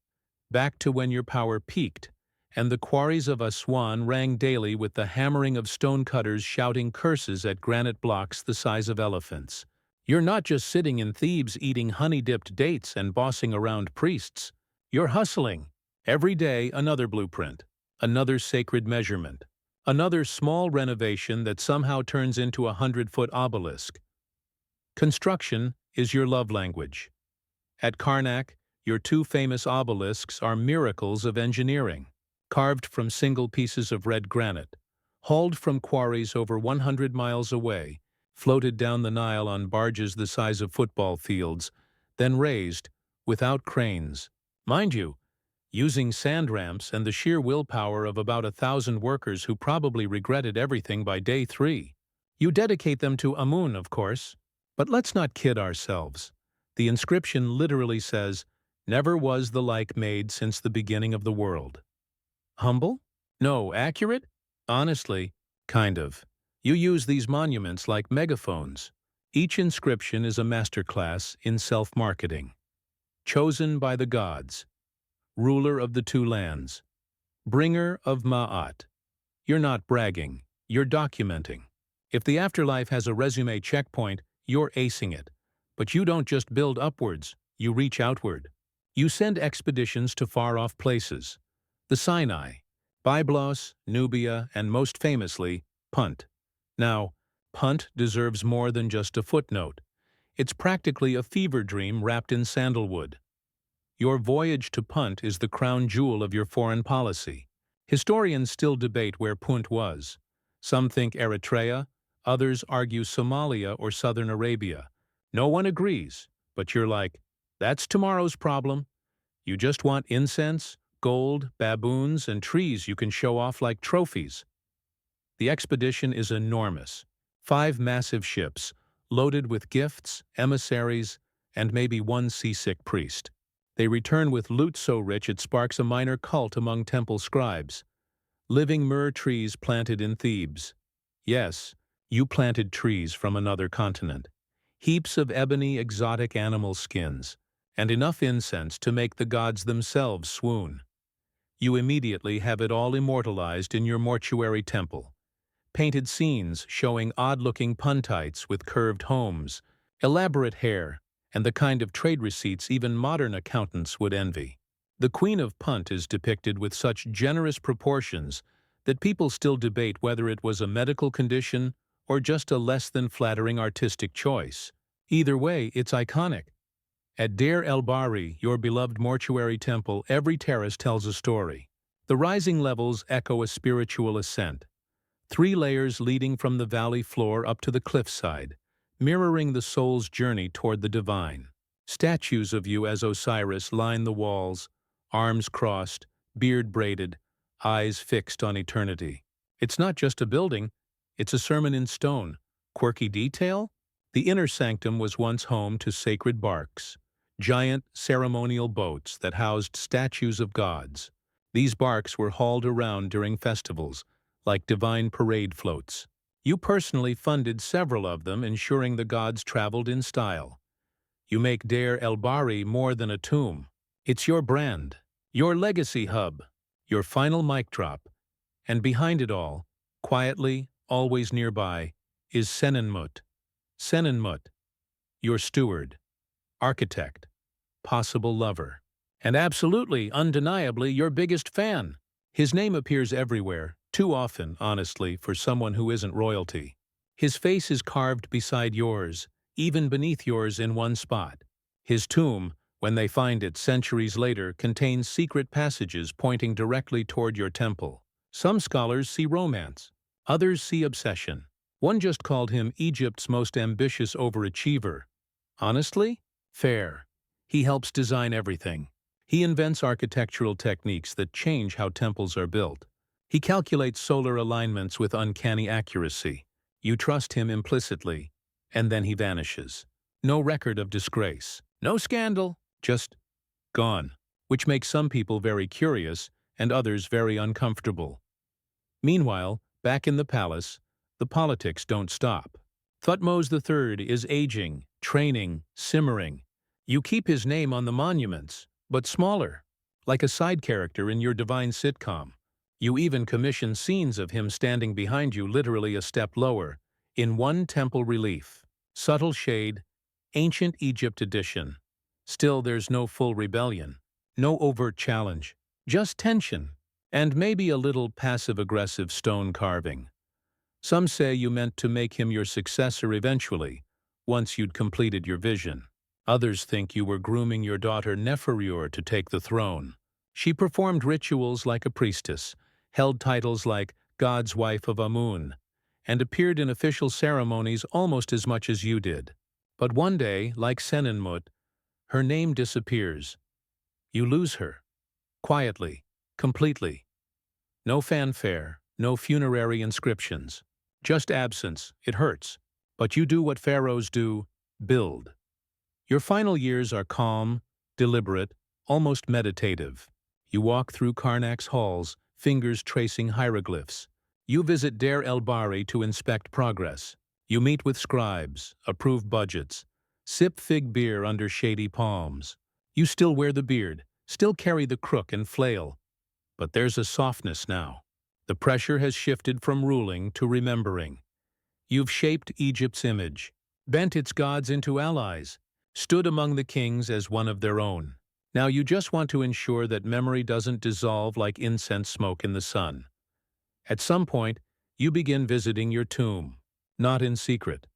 Speaker 1: Back to when your power peaked, and the quarries of Aswan rang daily with the hammering of stonecutters shouting curses at granite blocks the size of elephants. You're not just sitting in Thebes eating honey-dipped dates and bossing around priests. You're hustling. Every day another blueprint, another sacred measurement, another small renovation that somehow turns into a 100-foot obelisk. Construction is your love language. At Karnak, your two famous obelisks are miracles of engineering, carved from single pieces of red granite, hauled from quarries over 100 miles away, floated down the Nile on barges the size of football fields, then raised, without cranes. Mind you, using sand ramps and the sheer willpower of about 1,000 workers who probably regretted everything by day 3. You dedicate them to Amun, of course. But let's not kid ourselves. The inscription literally says, "Never was the like made since the beginning of the world." Humble? No. Accurate? Honestly, kind of. You use these monuments like megaphones. Each inscription is a masterclass in self-marketing. Chosen by the gods. Ruler of the two lands. Bringer of Ma'at. You're not bragging. You're documenting. If the afterlife has a resume checkpoint, you're acing it. But you don't just build upwards, you reach outward. You send expeditions to far-off places. The Sinai, Byblos, Nubia, and most famously, Punt. Now, Punt deserves more than just a footnote. It's practically a fever dream wrapped in sandalwood. Your voyage to Punt is the crown jewel of your foreign policy. Historians still debate where Punt was. Some think Eritrea, others argue Somalia or southern Arabia. No one agrees, but you're like, that's tomorrow's problem. You just want incense, gold, baboons, and trees you can show off like trophies. The expedition is enormous. 5 massive ships, loaded with gifts, emissaries, and maybe one seasick priest. They return with loot so rich it sparks a minor cult among temple scribes. Living myrrh trees planted in Thebes. Yes, you planted trees from another continent. Heaps of ebony exotic animal skins, and enough incense to make the gods themselves swoon. You immediately have it all immortalized in your mortuary temple. Painted scenes showing odd-looking puntites with curved homes, elaborate hair, and the kind of trade receipts even modern accountants would envy. The Queen of Punt is depicted with such generous proportions that people still debate whether it was a medical condition or just a less than flattering artistic choice. Either way, it's iconic. At Deir el-Bahri, your beloved mortuary temple, every terrace tells a story. The rising levels echo a spiritual ascent. 3 layers leading from the valley floor up to the cliffside, mirroring the soul's journey toward the divine. Statues of you as Osiris line the walls, arms crossed, beard braided, eyes fixed on eternity. It's not just a building, it's a sermon in stone. Quirky detail? The inner sanctum was once home to sacred barks, giant ceremonial boats that housed statues of gods. These barks were hauled around during festivals, like divine parade floats. You personally funded several of them, ensuring the gods traveled in style. You make Deir el-Bahri more than a tomb. It's your brand, your legacy hub, your final mic drop. And behind it all, quietly, always nearby, is Senenmut. Senenmut, your steward, architect, possible lover, and absolutely, undeniably, your biggest fan. His name appears everywhere, too often, honestly, for someone who isn't royalty. His face is carved beside yours, even beneath yours in one spot. His tomb, when they find it centuries later, contains secret passages pointing directly toward your temple. Some scholars see romance, others see obsession. One just called him Egypt's most ambitious overachiever. Honestly? Fair. He helps design everything. He invents architectural techniques that change how temples are built. He calculates solar alignments with uncanny accuracy. You trust him implicitly, and then he vanishes. No record of disgrace, no scandal, just gone, which makes some people very curious and others very uncomfortable. Meanwhile, back in the palace, the politics don't stop. Thutmose III is aging, training, simmering. You keep his name on the monuments, but smaller, like a side character in your divine sitcom. You even commission scenes of him standing behind you literally a step lower, in one temple relief. Subtle shade, Ancient Egypt edition. Still, there's no full rebellion, no overt challenge, just tension, and maybe a little passive-aggressive stone carving. Some say you meant to make him your successor eventually, once you'd completed your vision. Others think you were grooming your daughter Neferure to take the throne. She performed rituals like a priestess, held titles like God's Wife of Amun, and appeared in official ceremonies almost as much as you did. But one day, like Senenmut, her name disappears. You lose her. Quietly. Completely. No fanfare, no funerary inscriptions. Just absence. It hurts. But you do what pharaohs do, build. Your final years are calm, deliberate, almost meditative. You walk through Karnak's halls, fingers tracing hieroglyphs. You visit Deir el-Bahri to inspect progress. You meet with scribes, approve budgets, sip fig beer under shady palms. You still wear the beard, still carry the crook and flail. But there's a softness now. The pressure has shifted from ruling to remembering. You've shaped Egypt's image, bent its gods into allies, stood among the kings as one of their own. Now you just want to ensure that memory doesn't dissolve like incense smoke in the sun. At some point, you begin visiting your tomb, not in secret,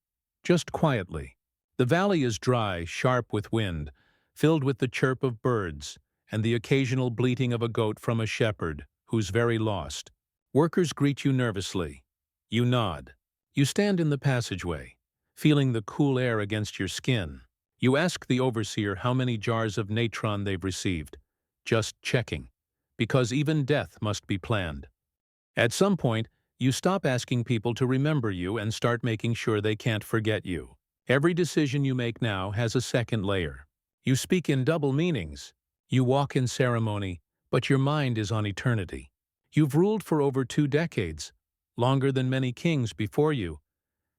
Speaker 1: just quietly. The valley is dry, sharp with wind, filled with the chirp of birds and the occasional bleating of a goat from a shepherd who's very lost. Workers greet you nervously. You nod. You stand in the passageway, feeling the cool air against your skin. You ask the overseer how many jars of natron they've received. just checking, because even death must be planned. At some point, you stop asking people to remember you and start making sure they can't forget you. Every decision you make now has a second layer. You speak in double meanings. You walk in ceremony, but your mind is on eternity. You've ruled for over 2 decades, longer than many kings before you,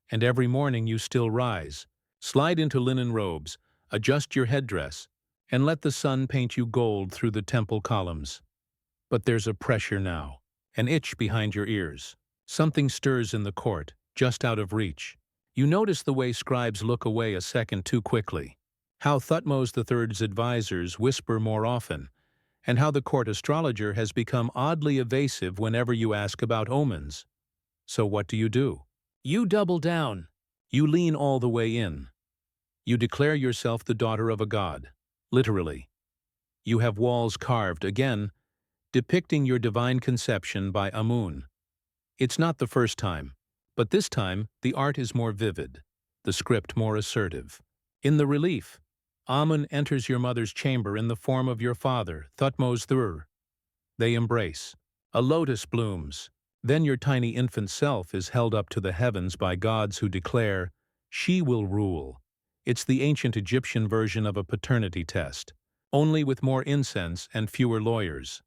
Speaker 1: and every morning you still rise. Slide into linen robes, adjust your headdress, and let the sun paint you gold through the temple columns. But there's a pressure now, an itch behind your ears. Something stirs in the court, just out of reach. You notice the way scribes look away a second too quickly, how Thutmose III's advisors whisper more often, and how the court astrologer has become oddly evasive whenever you ask about omens. So what do? You double down. You lean all the way in. You declare yourself the daughter of a god, literally. You have walls carved, again, depicting your divine conception by Amun. It's not the first time, but this time the art is more vivid, the script more assertive. In the relief, Amun enters your mother's chamber in the form of your father, Thutmose III. They embrace. A lotus blooms. Then your tiny infant self is held up to the heavens by gods who declare, "She will rule." It's the ancient Egyptian version of a paternity test, only with more incense and fewer lawyers.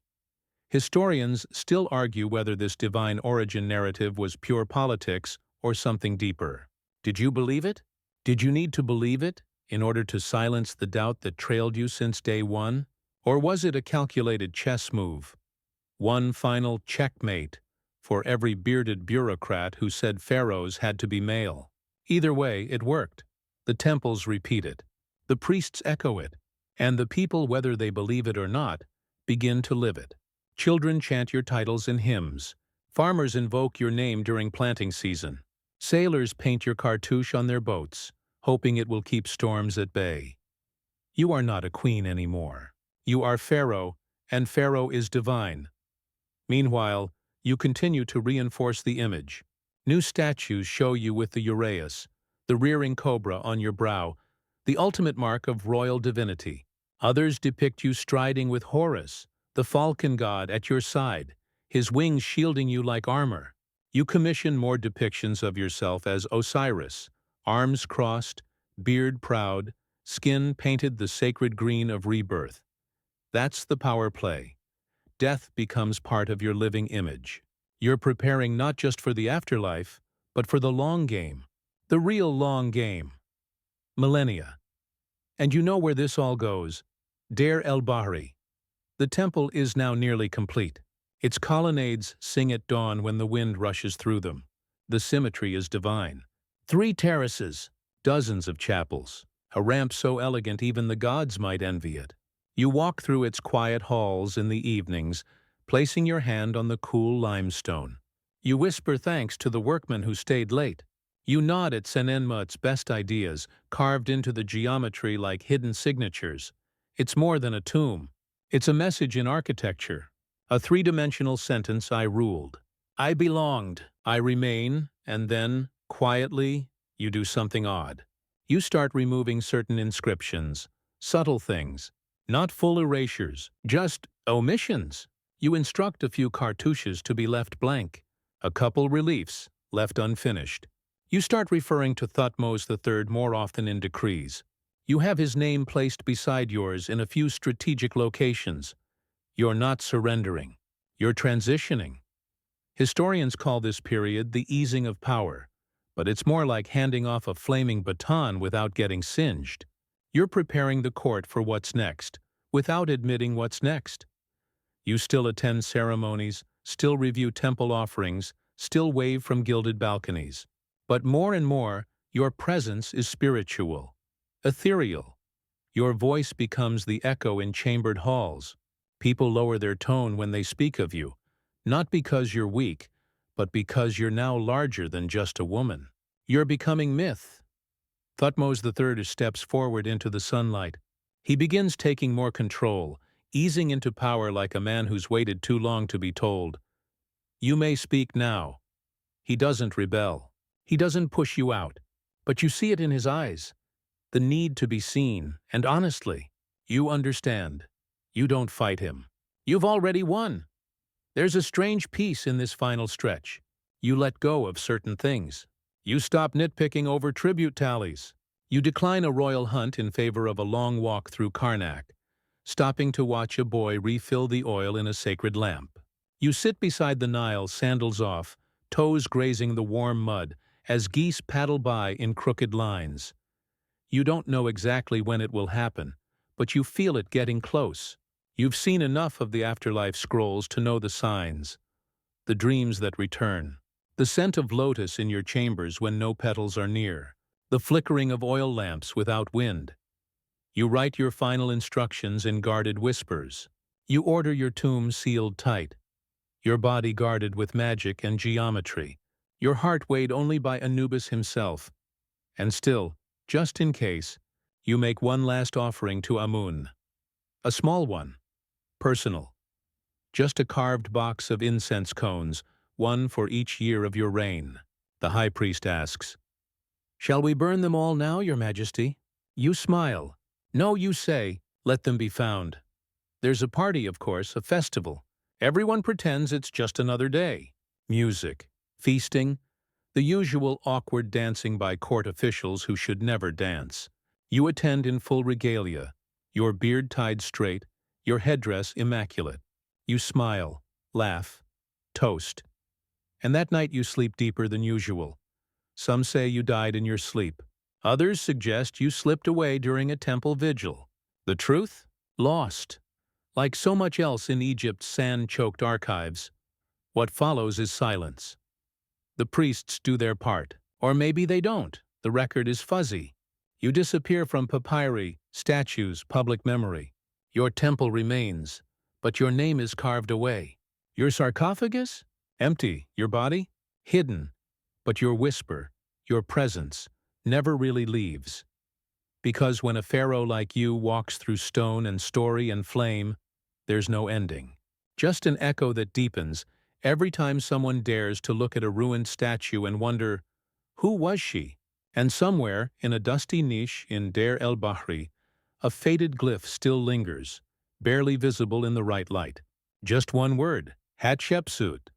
Speaker 1: Historians still argue whether this divine origin narrative was pure politics or something deeper. Did you believe it? Did you need to believe it in order to silence the doubt that trailed you since day one? Or was it a calculated chess move? One final checkmate for every bearded bureaucrat who said pharaohs had to be male. Either way, it worked. The temples repeat it. The priests echo it. And the people, whether they believe it or not, begin to live it. Children chant your titles in hymns. Farmers invoke your name during planting season. Sailors paint your cartouche on their boats, hoping it will keep storms at bay. You are not a queen anymore. You are Pharaoh, and Pharaoh is divine. Meanwhile, you continue to reinforce the image. New statues show you with the uraeus, the rearing cobra on your brow, the ultimate mark of royal divinity. Others depict you striding with Horus, the falcon god, at your side, his wings shielding you like armor. You commission more depictions of yourself as Osiris, arms crossed, beard proud, skin painted the sacred green of rebirth. That's the power play. Death becomes part of your living image. You're preparing not just for the afterlife, but for the long game. The real long game. Millennia. And you know where this all goes. Deir el-Bahri. The temple is now nearly complete. Its colonnades sing at dawn when the wind rushes through them. The symmetry is divine. 3 terraces, dozens of chapels, a ramp so elegant even the gods might envy it. You walk through its quiet halls in the evenings, placing your hand on the cool limestone. You whisper thanks to the workmen who stayed late. You nod at Senenmut's best ideas, carved into the geometry like hidden signatures. It's more than a tomb. It's a message in architecture. A 3-dimensional sentence: I ruled. I belonged. I remain. And then, quietly, you do something odd. You start removing certain inscriptions, subtle things, not full erasures, just omissions. You instruct a few cartouches to be left blank, a couple reliefs left unfinished. You start referring to Thutmose III more often in decrees. You have his name placed beside yours in a few strategic locations. You're not surrendering. You're transitioning. Historians call this period the easing of power, but it's more like handing off a flaming baton without getting singed. You're preparing the court for what's next, without admitting what's next. You still attend ceremonies, still review temple offerings, still wave from gilded balconies. But more and more, your presence is spiritual, ethereal. Your voice becomes the echo in chambered halls. People lower their tone when they speak of you, not because you're weak, but because you're now larger than just a woman. You're becoming myth. Thutmose III steps forward into the sunlight. He begins taking more control, easing into power like a man who's waited too long to be told. You may speak now. He doesn't rebel. He doesn't push you out. But you see it in his eyes. The need to be seen, and honestly, you understand. You don't fight him. You've already won. There's a strange peace in this final stretch. You let go of certain things. You stop nitpicking over tribute tallies. You decline a royal hunt in favor of a long walk through Karnak, stopping to watch a boy refill the oil in a sacred lamp. You sit beside the Nile, sandals off, toes grazing the warm mud, as geese paddle by in crooked lines. You don't know exactly when it will happen, but you feel it getting close. You've seen enough of the afterlife scrolls to know the signs, the dreams that return, the scent of lotus in your chambers when no petals are near, the flickering of oil lamps without wind. You write your final instructions in guarded whispers. You order your tomb sealed tight, your body guarded with magic and geometry, your heart weighed only by Anubis himself. And still, just in case, you make one last offering to Amun. A small one, personal. Just a carved box of incense cones, one for each year of your reign. The high priest asks, "Shall we burn them all now, your majesty?" You smile. "No," you say, "let them be found." There's a party, of course, a festival. Everyone pretends it's just another day. Music, feasting, the usual awkward dancing by court officials who should never dance. You attend in full regalia, your beard tied straight, your headdress immaculate. You smile, laugh, toast. And that night you sleep deeper than usual. Some say you died in your sleep. Others suggest you slipped away during a temple vigil. The truth? Lost. Like so much else in Egypt's sand-choked archives, what follows is silence. The priests do their part. Or maybe they don't. The record is fuzzy. You disappear from papyri, statues, public memory. Your temple remains, but your name is carved away. Your sarcophagus? Empty. Your body? Hidden. But your whisper, your presence, never really leaves. Because when a pharaoh like you walks through stone and story and flame, there's no ending. Just an echo that deepens every time someone dares to look at a ruined statue and wonder, who was she? And somewhere, in a dusty niche in Deir el-Bahri, a faded glyph still lingers, barely visible in the right light. Just one word, Hatshepsut.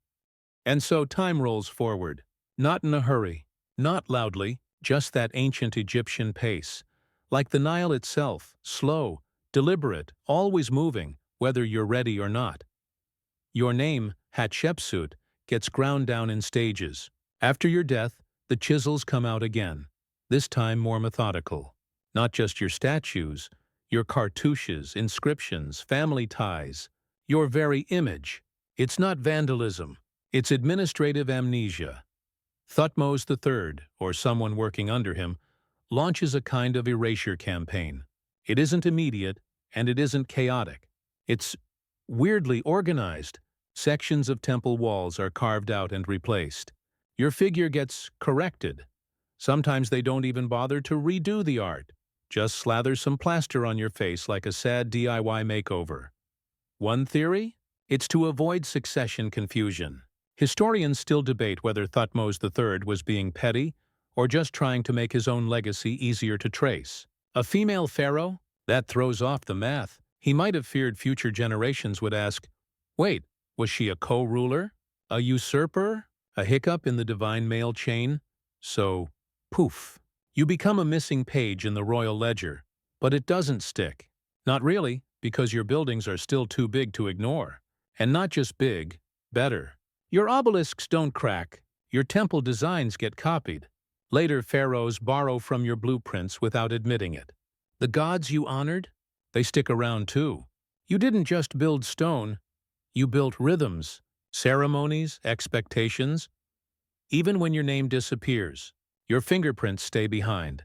Speaker 1: And so time rolls forward, not in a hurry, not loudly, just that ancient Egyptian pace. Like the Nile itself, slow, deliberate, always moving, whether you're ready or not. Your name, Hatshepsut, gets ground down in stages. After your death, the chisels come out again, this time more methodical. Not just your statues, your cartouches, inscriptions, family ties, your very image. It's not vandalism, it's administrative amnesia. Thutmose III, or someone working under him, launches a kind of erasure campaign. It isn't immediate, and it isn't chaotic. It's weirdly organized. Sections of temple walls are carved out and replaced. Your figure gets corrected. Sometimes they don't even bother to redo the art. Just slather some plaster on your face like a sad DIY makeover. One theory? It's to avoid succession confusion. Historians still debate whether Thutmose III was being petty or just trying to make his own legacy easier to trace. A female pharaoh? That throws off the math. He might have feared future generations would ask, wait, was she a co-ruler? A usurper? A hiccup in the divine male chain? So, poof. You become a missing page in the royal ledger. But it doesn't stick. Not really, because your buildings are still too big to ignore. And not just big, better. Your obelisks don't crack. Your temple designs get copied. Later pharaohs borrow from your blueprints without admitting it. The gods you honored? They stick around too. You didn't just build stone. You built rhythms, ceremonies, expectations. Even when your name disappears, your fingerprints stay behind.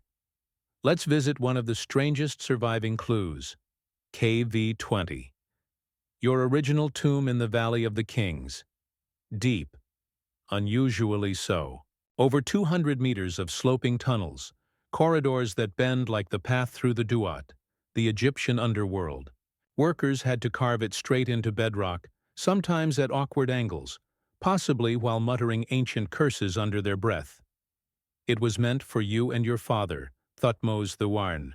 Speaker 1: Let's visit one of the strangest surviving clues, KV-20. Your original tomb in the Valley of the Kings. Deep, unusually so. Over 200 meters of sloping tunnels, corridors that bend like the path through the Duat, the Egyptian underworld. Workers had to carve it straight into bedrock, sometimes at awkward angles, possibly while muttering ancient curses under their breath. It was meant for you and your father, Thutmose I.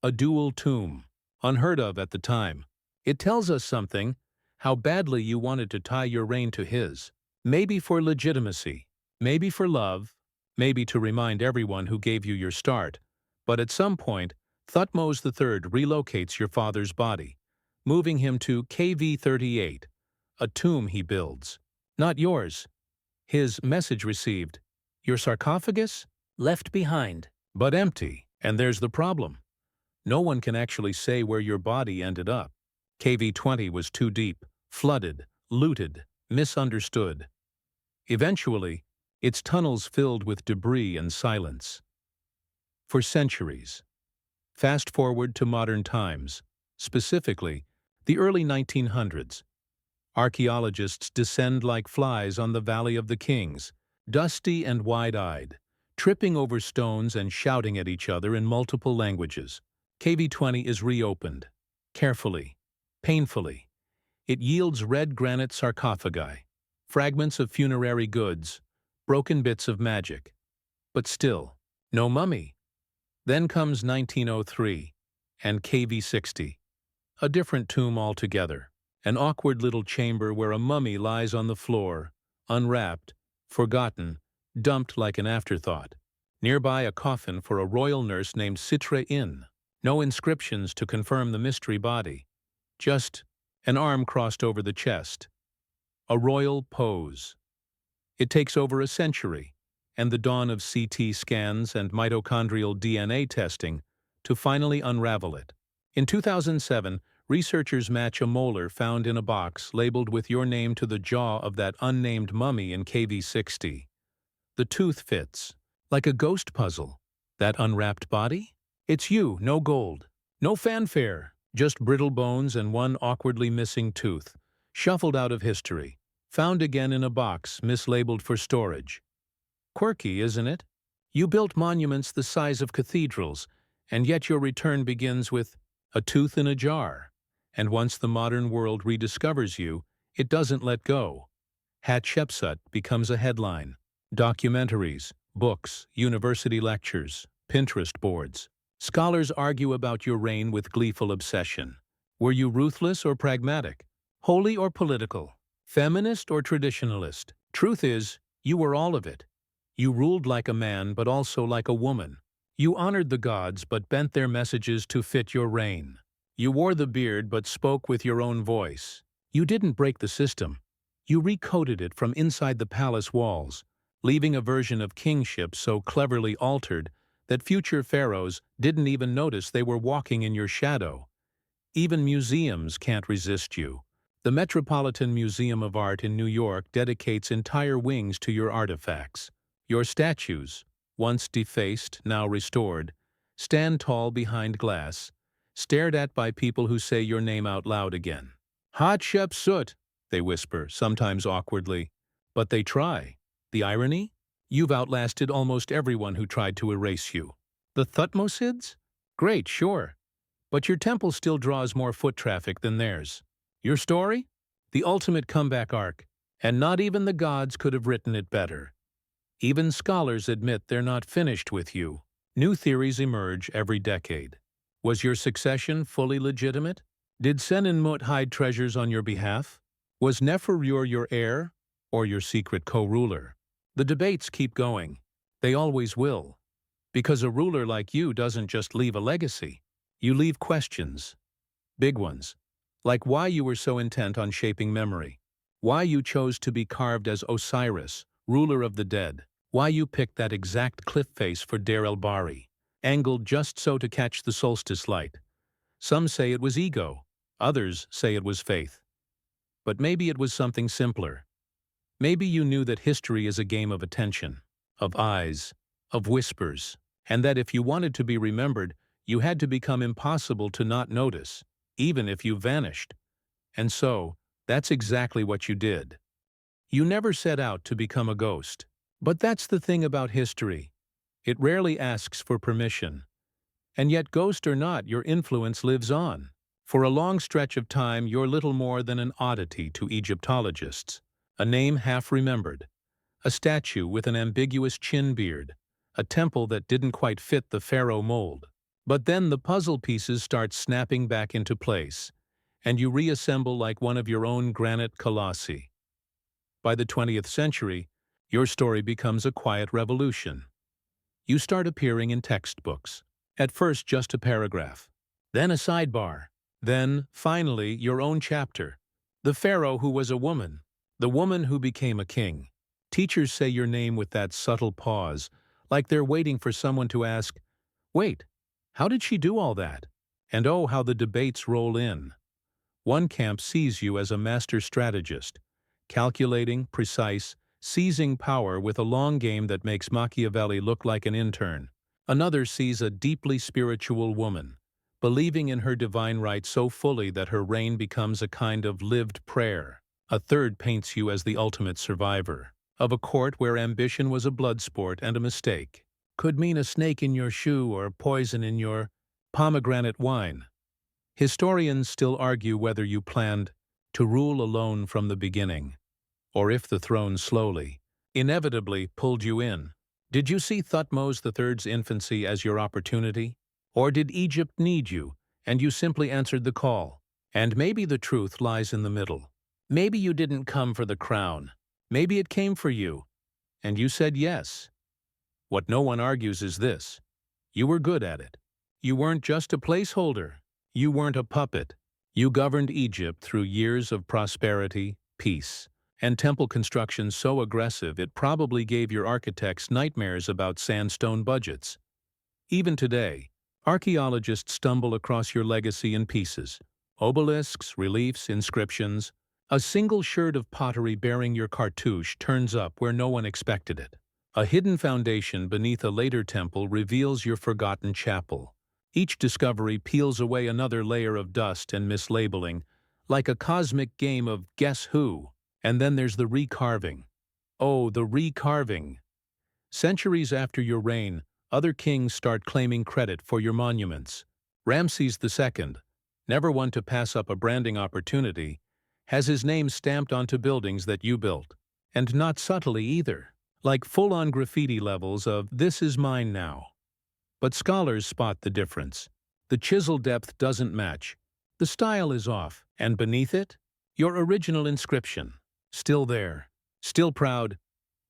Speaker 1: A dual tomb, unheard of at the time. It tells us something, how badly you wanted to tie your reign to his. Maybe for legitimacy, maybe for love, maybe to remind everyone who gave you your start. But at some point, Thutmose III relocates your father's body, moving him to KV-38, a tomb he builds. Not yours. His message received. Your sarcophagus? Left behind. But empty. And there's the problem. No one can actually say where your body ended up. KV-20 was too deep, flooded, looted, misunderstood. Eventually, its tunnels filled with debris and silence. For centuries. Fast forward to modern times, specifically the early 1900s. Archaeologists descend like flies on the Valley of the Kings, dusty and wide-eyed, tripping over stones and shouting at each other in multiple languages. KV-20 is reopened, carefully, painfully. It yields red granite sarcophagi, fragments of funerary goods, broken bits of magic. But still, no mummy. Then comes 1903, and KV-60, a different tomb altogether. An awkward little chamber where a mummy lies on the floor, unwrapped, forgotten, dumped like an afterthought. Nearby a coffin for a royal nurse named Citra Inn. No inscriptions to confirm the mystery body. Just an arm crossed over the chest. A royal pose. It takes over a century, and the dawn of CT scans and mitochondrial DNA testing to finally unravel it. In 2007, researchers match a molar found in a box labeled with your name to the jaw of that unnamed mummy in KV-60. The tooth fits, like a ghost puzzle. That unwrapped body? It's you, no gold, no fanfare, just brittle bones and one awkwardly missing tooth, shuffled out of history, found again in a box mislabeled for storage. Quirky, isn't it? You built monuments the size of cathedrals, and yet your return begins with a tooth in a jar. And once the modern world rediscovers you, it doesn't let go. Hatshepsut becomes a headline. Documentaries, books, university lectures, Pinterest boards. Scholars argue about your reign with gleeful obsession. Were you ruthless or pragmatic? Holy or political? Feminist or traditionalist? Truth is, you were all of it. You ruled like a man but also like a woman. You honored the gods but bent their messages to fit your reign. You wore the beard but spoke with your own voice. You didn't break the system. You recoded it from inside the palace walls, leaving a version of kingship so cleverly altered that future pharaohs didn't even notice they were walking in your shadow. Even museums can't resist you. The Metropolitan Museum of Art in New York dedicates entire wings to your artifacts. Your statues, once defaced, now restored, stand tall behind glass, stared at by people who say your name out loud again. Hatshepsut, they whisper, sometimes awkwardly. But they try. The irony? You've outlasted almost everyone who tried to erase you. The Thutmosids? Great, sure. But your temple still draws more foot traffic than theirs. Your story? The ultimate comeback arc. And not even the gods could have written it better. Even scholars admit they're not finished with you. New theories emerge every decade. Was your succession fully legitimate? Did Senenmut hide treasures on your behalf? Was Neferur your heir, or your secret co-ruler? The debates keep going. They always will. Because a ruler like you doesn't just leave a legacy. You leave questions. Big ones. Like why you were so intent on shaping memory. Why you chose to be carved as Osiris, ruler of the dead. Why you picked that exact cliff face for Deir el-Bahari, angled just so to catch the solstice light. Some say it was ego. Others say it was faith. But maybe it was something simpler. Maybe you knew that history is a game of attention, of eyes, of whispers, and that if you wanted to be remembered, you had to become impossible to not notice, even if you vanished. And so, that's exactly what you did. You never set out to become a ghost. But that's the thing about history. It rarely asks for permission. And yet, ghost or not, your influence lives on. For a long stretch of time, you're little more than an oddity to Egyptologists. A name half-remembered. A statue with an ambiguous chin beard. A temple that didn't quite fit the pharaoh mold. But then the puzzle pieces start snapping back into place. and you reassemble like one of your own granite colossi. By the 20th century, your story becomes a quiet revolution. You start appearing in textbooks. At first just a paragraph, then a sidebar, then, finally, your own chapter. The pharaoh who was a woman, the woman who became a king. Teachers say your name with that subtle pause, like they're waiting for someone to ask, "Wait, how did she do all that?" And oh, how the debates roll in. One camp sees you as a master strategist, calculating, precise, seizing power with a long game that makes Machiavelli look like an intern. Another sees a deeply spiritual woman, believing in her divine right so fully that her reign becomes a kind of lived prayer. A third paints you as the ultimate survivor of a court where ambition was a blood sport and a mistake could mean a snake in your shoe or poison in your pomegranate wine. Historians still argue whether you planned to rule alone from the beginning, or if the throne slowly, inevitably pulled you in. Did you see Thutmose III's infancy as your opportunity? Or did Egypt need you, and you simply answered the call? And maybe the truth lies in the middle. Maybe you didn't come for the crown. Maybe it came for you, and you said yes. What no one argues is this: you were good at it. You weren't just a placeholder. You weren't a puppet. You governed Egypt through years of prosperity, peace, and temple construction so aggressive it probably gave your architects nightmares about sandstone budgets. Even today, archaeologists stumble across your legacy in pieces: obelisks, reliefs, inscriptions. A single sherd of pottery bearing your cartouche turns up where no one expected it. A hidden foundation beneath a later temple reveals your forgotten chapel. Each discovery peels away another layer of dust and mislabeling, like a cosmic game of Guess Who. And then there's the recarving. Oh, the recarving! Centuries after your reign, other kings start claiming credit for your monuments. Ramses II, never one to pass up a branding opportunity, has his name stamped onto buildings that you built. And not subtly either, like full-on graffiti levels of "This is mine now." But scholars spot the difference. The chisel depth doesn't match. The style is off, and beneath it, your original inscription. Still there, still proud.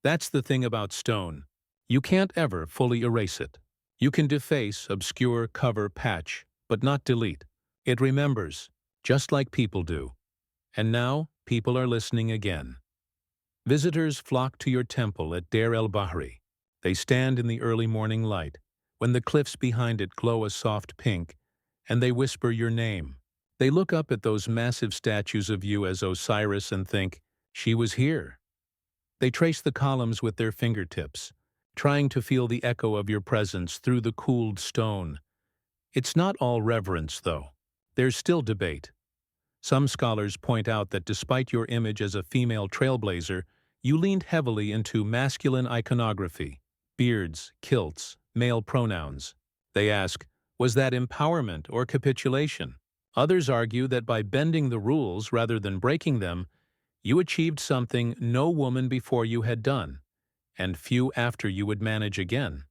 Speaker 1: That's the thing about stone. You can't ever fully erase it. You can deface, obscure, cover, patch, but not delete. It remembers, just like people do. And now, people are listening again. Visitors flock to your temple at Deir el-Bahri. They stand in the early morning light, when the cliffs behind it glow a soft pink, and they whisper your name. They look up at those massive statues of you as Osiris and think, "She was here." They trace the columns with their fingertips, trying to feel the echo of your presence through the cooled stone. It's not all reverence, though. There's still debate. Some scholars point out that despite your image as a female trailblazer, you leaned heavily into masculine iconography: beards, kilts, male pronouns. They ask, was that empowerment or capitulation? Others argue that by bending the rules rather than breaking them, you achieved something no woman before you had done, and few after you would manage again.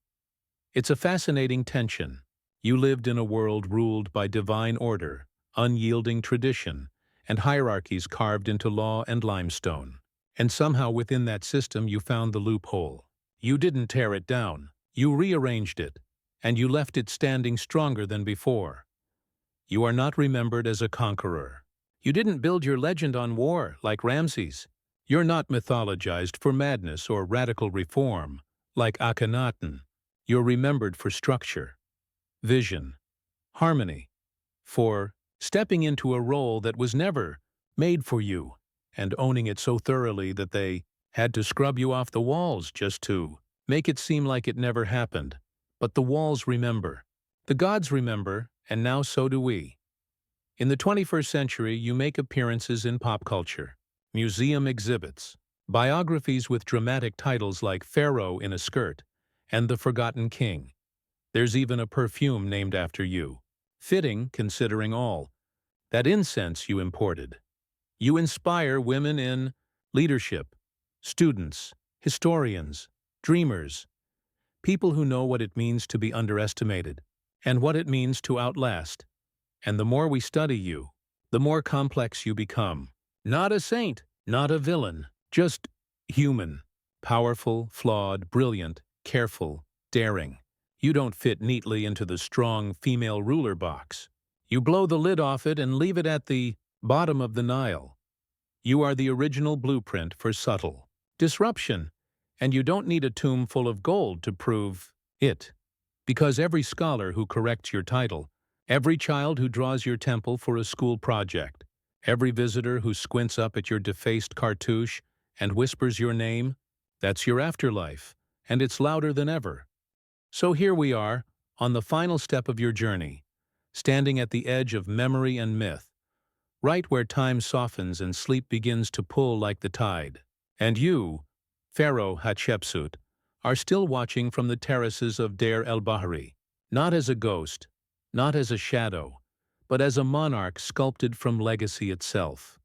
Speaker 1: It's a fascinating tension. You lived in a world ruled by divine order, unyielding tradition, and hierarchies carved into law and limestone. And somehow within that system you found the loophole. You didn't tear it down. You rearranged it, and you left it standing stronger than before. You are not remembered as a conqueror. You didn't build your legend on war, like Ramses. You're not mythologized for madness or radical reform, like Akhenaten. You're remembered for structure, vision, harmony, for stepping into a role that was never made for you, and owning it so thoroughly that they had to scrub you off the walls just to make it seem like it never happened. But the walls remember. The gods remember, and now so do we. In the 21st century, you make appearances in pop culture, museum exhibits, biographies with dramatic titles like Pharaoh in a Skirt and The Forgotten King. There's even a perfume named after you. Fitting, considering all that incense you imported. You inspire women in leadership, students, historians, dreamers, people who know what it means to be underestimated and what it means to outlast. And the more we study you, the more complex you become. Not a saint, not a villain, just human. Powerful, flawed, brilliant, careful, daring. You don't fit neatly into the strong female ruler box. You blow the lid off it and leave it at the bottom of the Nile. You are the original blueprint for subtle disruption, and you don't need a tomb full of gold to prove it. Because every scholar who corrects your title, every child who draws your temple for a school project, every visitor who squints up at your defaced cartouche and whispers your name, that's your afterlife, and it's louder than ever. So here we are, on the final step of your journey, standing at the edge of memory and myth, right where time softens and sleep begins to pull like the tide. And you, Pharaoh Hatshepsut, are still watching from the terraces of Deir el-Bahari, not as a ghost, not as a shadow, but as a monarch sculpted from legacy itself.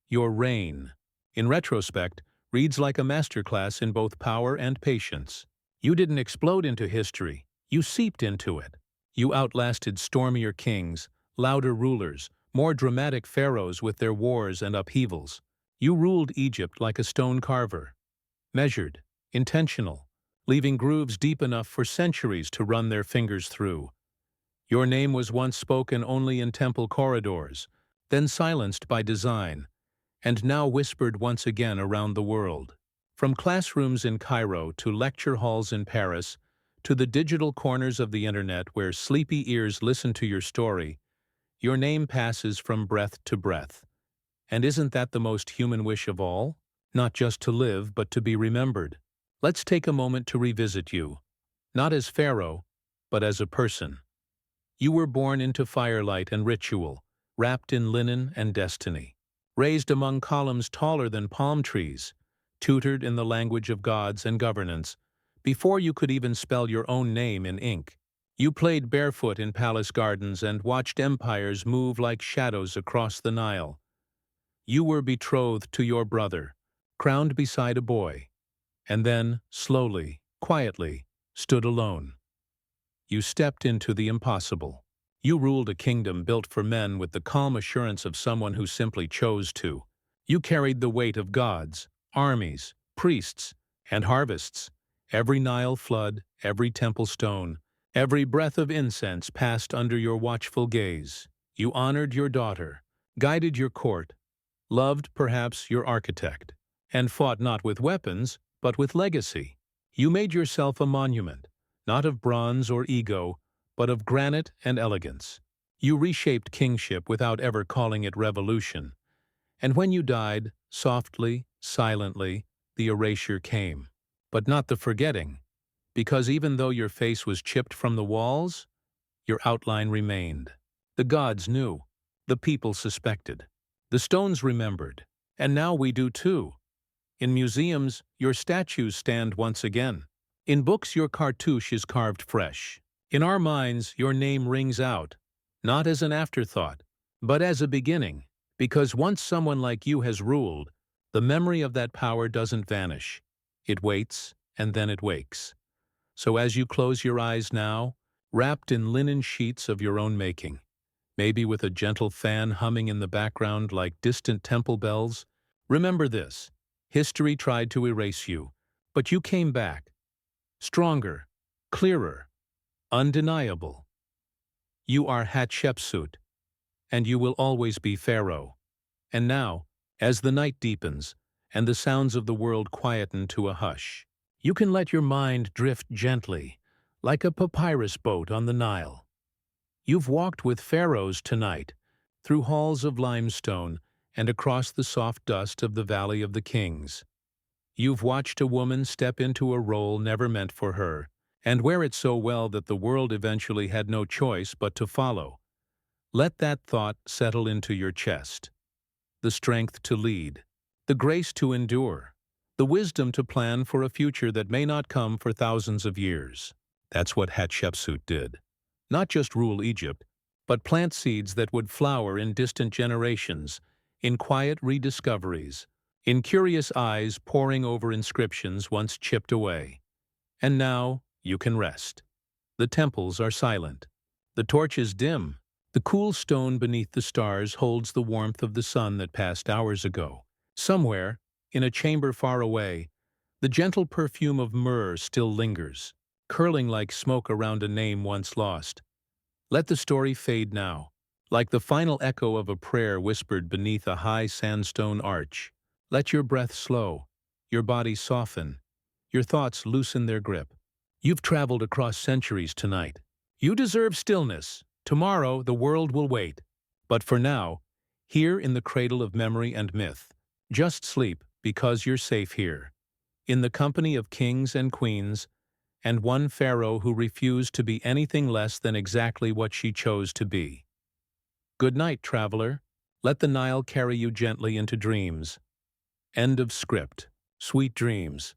Speaker 1: Your reign, in retrospect, reads like a masterclass in both power and patience. You didn't explode into history, you seeped into it. You outlasted stormier kings, louder rulers, more dramatic pharaohs with their wars and upheavals. You ruled Egypt like a stone carver, measured, intentional, leaving grooves deep enough for centuries to run their fingers through. Your name was once spoken only in temple corridors, then silenced by design, and now whispered once again around the world. From classrooms in Cairo to lecture halls in Paris, to the digital corners of the internet where sleepy ears listen to your story, your name passes from breath to breath. And isn't that the most human wish of all? Not just to live, but to be remembered. Let's take a moment to revisit you, not as Pharaoh, but as a person. You were born into firelight and ritual, wrapped in linen and destiny, raised among columns taller than palm trees, tutored in the language of gods and governance, before you could even spell your own name in ink. You played barefoot in palace gardens and watched empires move like shadows across the Nile. You were betrothed to your brother, crowned beside a boy, and then, slowly, quietly, stood alone. You stepped into the impossible. You ruled a kingdom built for men with the calm assurance of someone who simply chose to. You carried the weight of gods, armies, priests, and harvests. Every Nile flood, every temple stone, every breath of incense passed under your watchful gaze. You honored your daughter, guided your court, loved, perhaps, your architect, and fought not with weapons, but with legacy. You made yourself a monument, not of bronze or ego, but of granite and elegance. You reshaped kingship without ever calling it revolution. And when you died, softly, silently, the erasure came. But not the forgetting, because even though your face was chipped from the walls, your outline remained. The gods knew, the people suspected, the stones remembered, and now we do too. In museums, your statues stand once again. In books, your cartouche is carved fresh. In our minds, your name rings out, not as an afterthought, but as a beginning, because once someone like you has ruled, the memory of that power doesn't vanish. It waits, and then it wakes. So as you close your eyes now, wrapped in linen sheets of your own making, maybe with a gentle fan humming in the background like distant temple bells, remember this: history tried to erase you, but you came back, stronger, clearer, undeniable. You are Hatshepsut, and you will always be Pharaoh. And now, as the night deepens, and the sounds of the world quieten to a hush, you can let your mind drift gently, like a papyrus boat on the Nile. You've walked with pharaohs tonight, through halls of limestone and across the soft dust of the Valley of the Kings. You've watched a woman step into a role never meant for her, and wear it so well that the world eventually had no choice but to follow. Let that thought settle into your chest. The strength to lead, the grace to endure, the wisdom to plan for a future that may not come for thousands of years. That's what Hatshepsut did. Not just rule Egypt, but plant seeds that would flower in distant generations, in quiet rediscoveries, in curious eyes poring over inscriptions once chipped away. And now you can rest. The temples are silent. The torches dim, The cool stone beneath the stars holds the warmth of the sun that passed hours ago. Somewhere, in a chamber far away, the gentle perfume of myrrh still lingers, curling like smoke around a name once lost. Let the story fade now, like the final echo of a prayer whispered beneath a high sandstone arch. Let your breath slow, your body soften, your thoughts loosen their grip. You've traveled across centuries tonight. You deserve stillness. Tomorrow the world will wait. But for now, here in the cradle of memory and myth, just sleep because you're safe here, in the company of kings and queens, and one pharaoh who refused to be anything less than exactly what she chose to be. Good night, traveler. Let the Nile carry you gently into dreams. End of script. Sweet dreams.